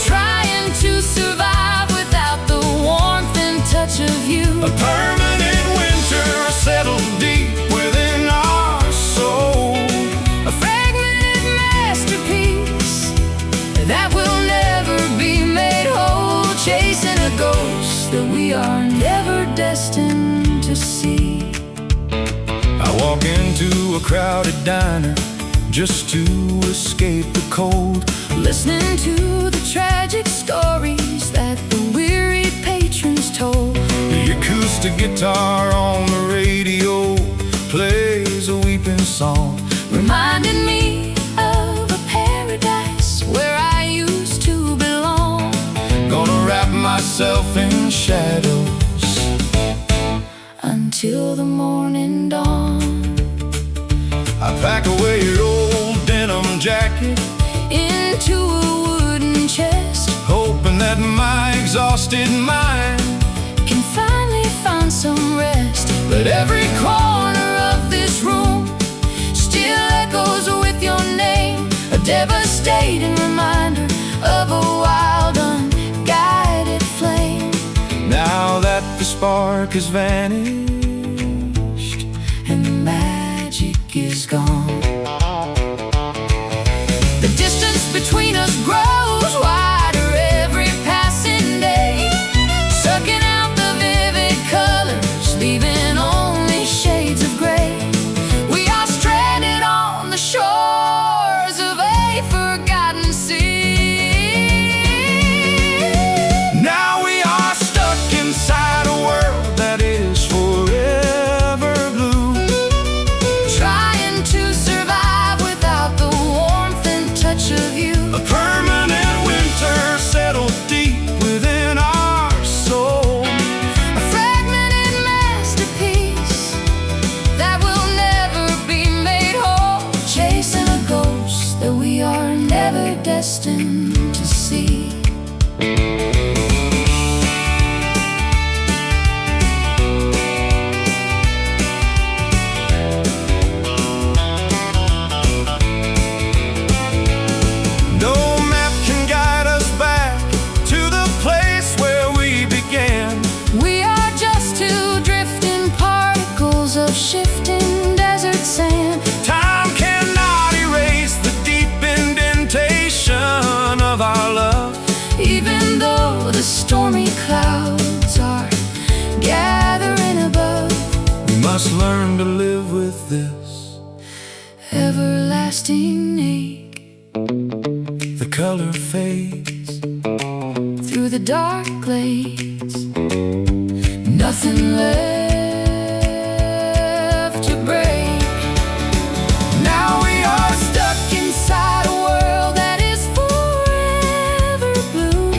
Trying to survive without the warmth and touch of you. A permanent winter settled deep within our soul. A fragmented masterpiece that will never be made whole, chasing a ghost that we are never destined to see. I walk into a crowded diner just to escape the cold, Listening to the tragic stories that the weary patrons told. the acoustic guitar on the radio plays a weeping song, Reminding me of a paradise where I used to belong. gonna wrap myself in shadows Until the morning dawn, I pack away your old denim jacket, into a wooden chest, hoping that my exhausted mind can finally find some rest. But every corner of this room still echoes with your name, a devastating reminder of a wild, unguided flame. now that the spark has vanished And the magic is gone. The distance between us grows wider every passing day, sucking out the vivid colors, leaving stormy clouds are gathering above. We must learn to live with this Everlasting ache The color fades through the dark glades. Nothing left to break. Now we are stuck inside a world that is forever blue,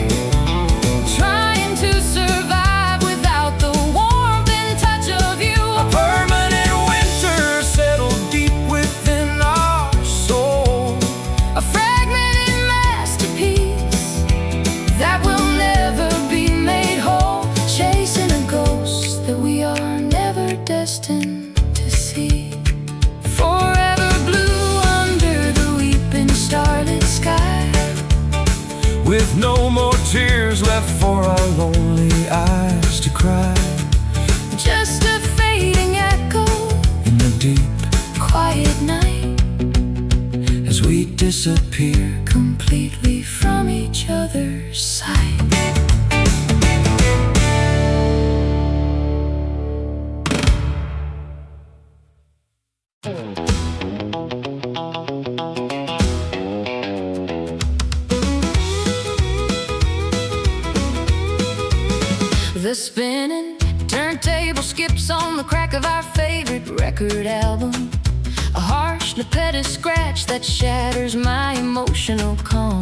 trying to survive without the warmth and touch of you. A permanent winter settled deep within our soul. A fragmented masterpiece that will never be made whole, chasing a ghost that we are never destined to see. Forever blue under the weeping starlit sky, With no more tears left for our lonely eyes to cry. just a fading echo In the deep quiet night, as we disappear. completely from each other's sight. The spinning turntable skips on the crack of our favorite record album. A harsh, repetitive scratch that shatters my emotional calm.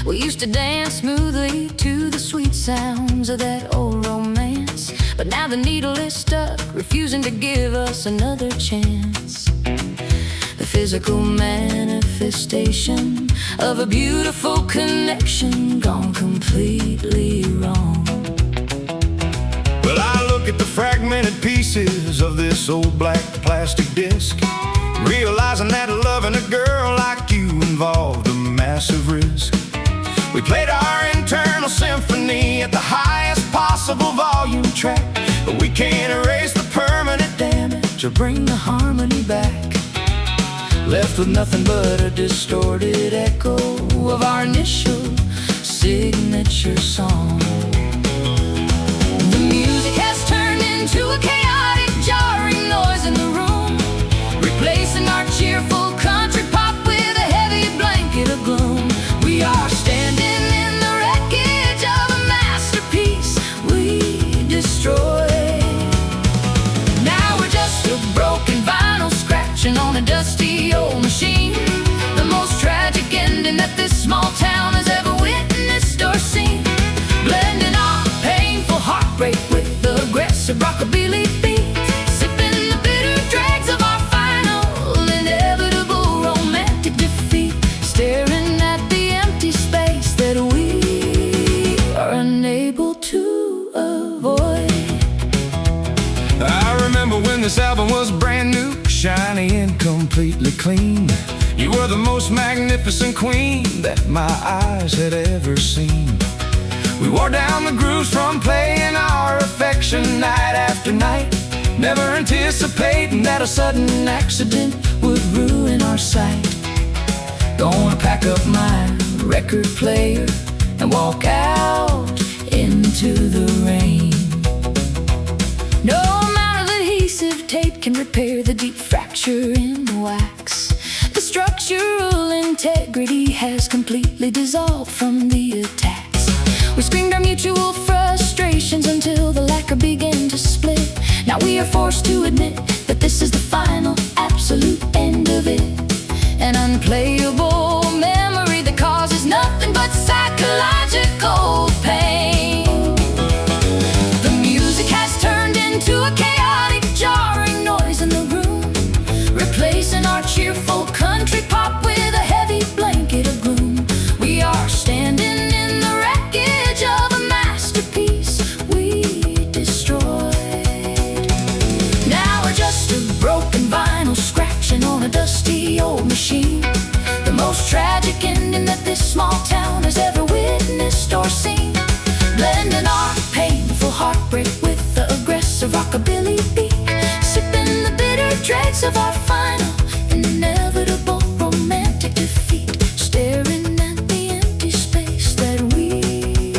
We used to dance smoothly to the sweet sounds of that old romance, but now the needle is stuck, refusing to give us another chance. The physical manifestation of a beautiful connection gone completely wrong. Well, I look at the fragmented pieces of this old black plastic disc, realizing that loving a girl like you involved a massive risk. We played our internal symphony at the highest possible volume track, but we can't erase the permanent damage or bring the harmony back. Left with nothing but a distorted echo of our initial signature song. The music has turned into a chaotic, jarring noise in the room, replacing our cheerful country pop with a heavy blanket of gloom. We are standing in the wreckage of a masterpiece we destroyed. Now we're just a broken vinyl scratching on a dusty old machine, the most tragic ending that this small town has ever witnessed or seen. Blending our painful heartbreak with the aggressive rockabilly beat, sipping the bitter dregs of our final, inevitable romantic defeat, staring at the empty space that we are unable to avoid. I remember when this album was brand new, shiny and completely clean. You were the most magnificent queen that my eyes had ever seen. We wore down the grooves from playing our affection night after night, never anticipating that a sudden accident would ruin our sight. Gonna pack up my record player and walk out into the rain. No amount of adhesive tape can repair the deep fracture in the wax. The structural integrity has completely dissolved from the attacks. We screamed our mutual frustrations until the lacquer began to split. Now we are forced to admit that this is the final, absolute end of it. An unplayable memory that causes nothing but psychological pain. The music has turned into a chaotic, jarring noise in the room, replacing our cheerful country pop with a heavy blanket of gloom. We are standing in the wreckage of a masterpiece we destroyed. Now we're just a broken vinyl scratching on a dusty old machine, the most tragic ending that this small town has ever witnessed or seen. Blending our painful heartbreak with the aggressive rockabilly beat, sipping the bitter dregs of our final, inevitable romantic defeat, staring at the empty space that we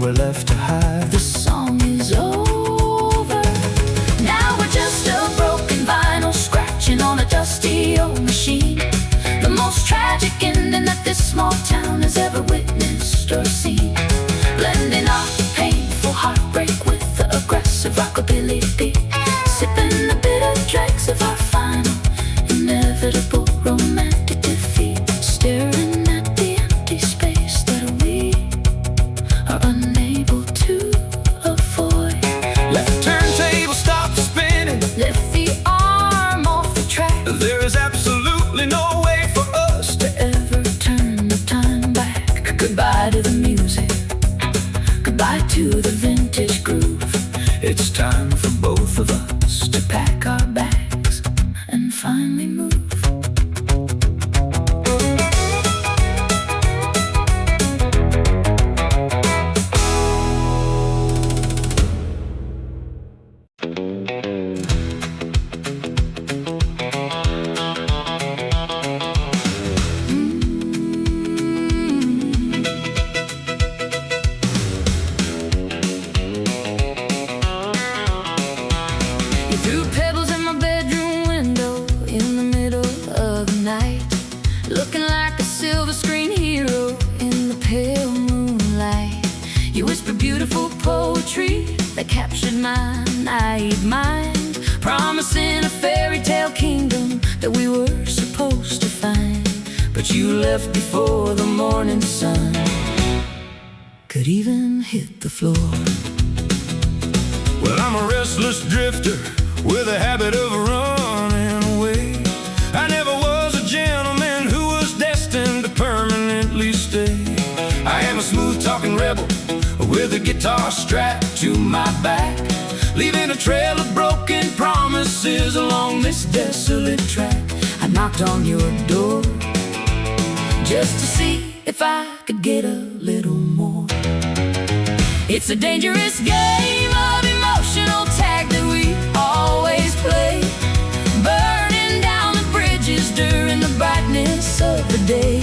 we're left to hide. The song is over. Now we're just a broken vinyl scratching on a dusty old machine. The most tragic ending that this small town has ever witnessed or seen. Blending our painful heartbreak with the aggressive rockabilly beat. Sipping the bitter dregs of our final inevitable romantic defeat. Staring at the empty space that we are unable to avoid. Let the turntable stop spinning. Lift the arm off the track. There is absolutely no way for us To ever turn the time back. Goodbye to the music. Goodbye to the vintage groove. It's time for both of us To pack our bags and finally move. You threw pebbles in my bedroom window in the middle of the night, looking like a silver screen hero in the pale moonlight. You whispered beautiful poetry that captured my naive mind, promising a fairy tale kingdom that we were supposed to find. But you left before the morning sun could even hit the floor. Well, I'm a restless drifter with a habit of running away. I never was a gentleman who was destined to permanently stay. I am a smooth-talking rebel with a guitar strapped to my back, leaving a trail of broken promises along this desolate track. I knocked on your door just to see if I could get a little more. It's a dangerous game of emotional tag that we always play, burning down the bridges during the brightness of the day.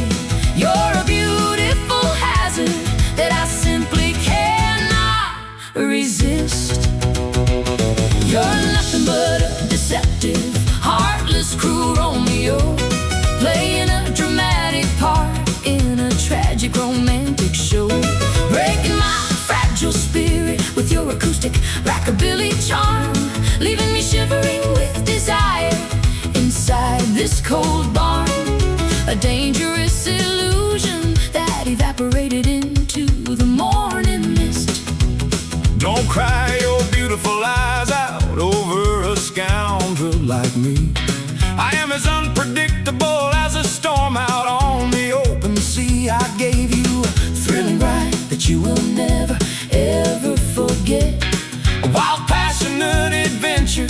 You're a beautiful hazard that I simply cannot resist. You're nothing but a deceptive, heartless, cruel Romeo, playing a dramatic part in a tragic romantic show, breaking my fragile spirit with your acoustic rockabilly charm, leaving me shivering with desire inside this cold barn. A dangerous illusion that evaporated into the morning mist. Don't cry your beautiful eyes out over a scoundrel like me. I am as unpredictable as a storm out on the open sea. I gave you a thrilling ride that you will never, ever forget, a wild, passionate adventure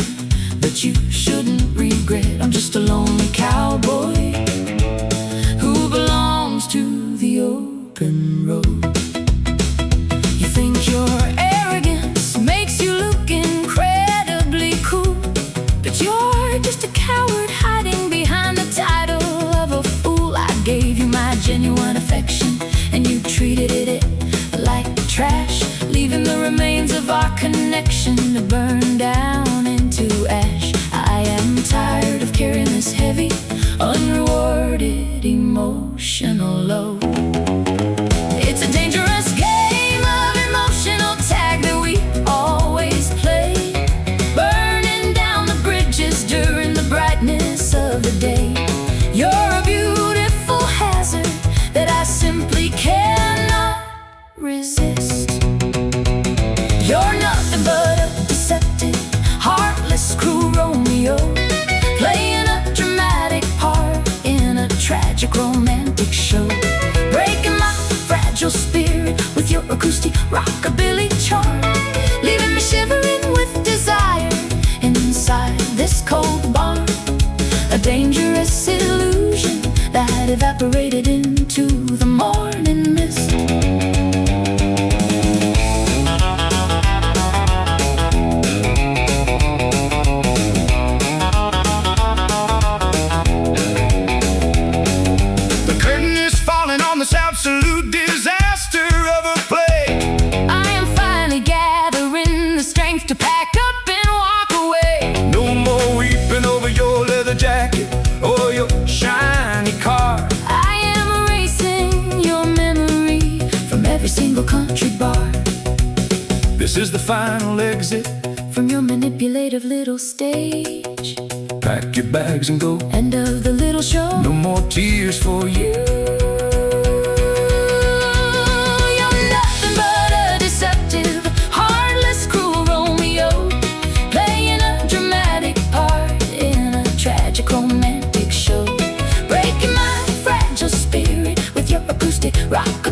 that you shouldn't regret. I'm just a lonely cowboy who belongs to the open road. You think your arrogance makes you look incredibly cool, but you're just a coward hiding behind the title of a fool. I gave you my genuine affection and you treated it like trash, leaving the remains of our connection to burn down into ash. I am tired of carrying this heavy, unrewarded emotional load. It's a dangerous game of emotional tag that we always play, burning down the bridges during the brightness of the day. You're a beautiful hazard that I simply cannot resist. You're nothing but a deceptive, heartless, cruel Romeo, playing a dramatic part in a tragic romantic show, breaking my fragile spirit with your acoustic rockabilly charm, leaving me shivering with desire inside this cold barn. A dangerous illusion that evaporated into the morning mist. The curtain is falling on this absolute disaster of a play. I every single country bar. This is the final exit From your manipulative little stage. Pack your bags and go. End of the little show. No more tears for you. You're nothing but a deceptive, heartless, cruel Romeo, playing a dramatic part in a tragic romantic show. Breaking my fragile spirit with your acoustic rock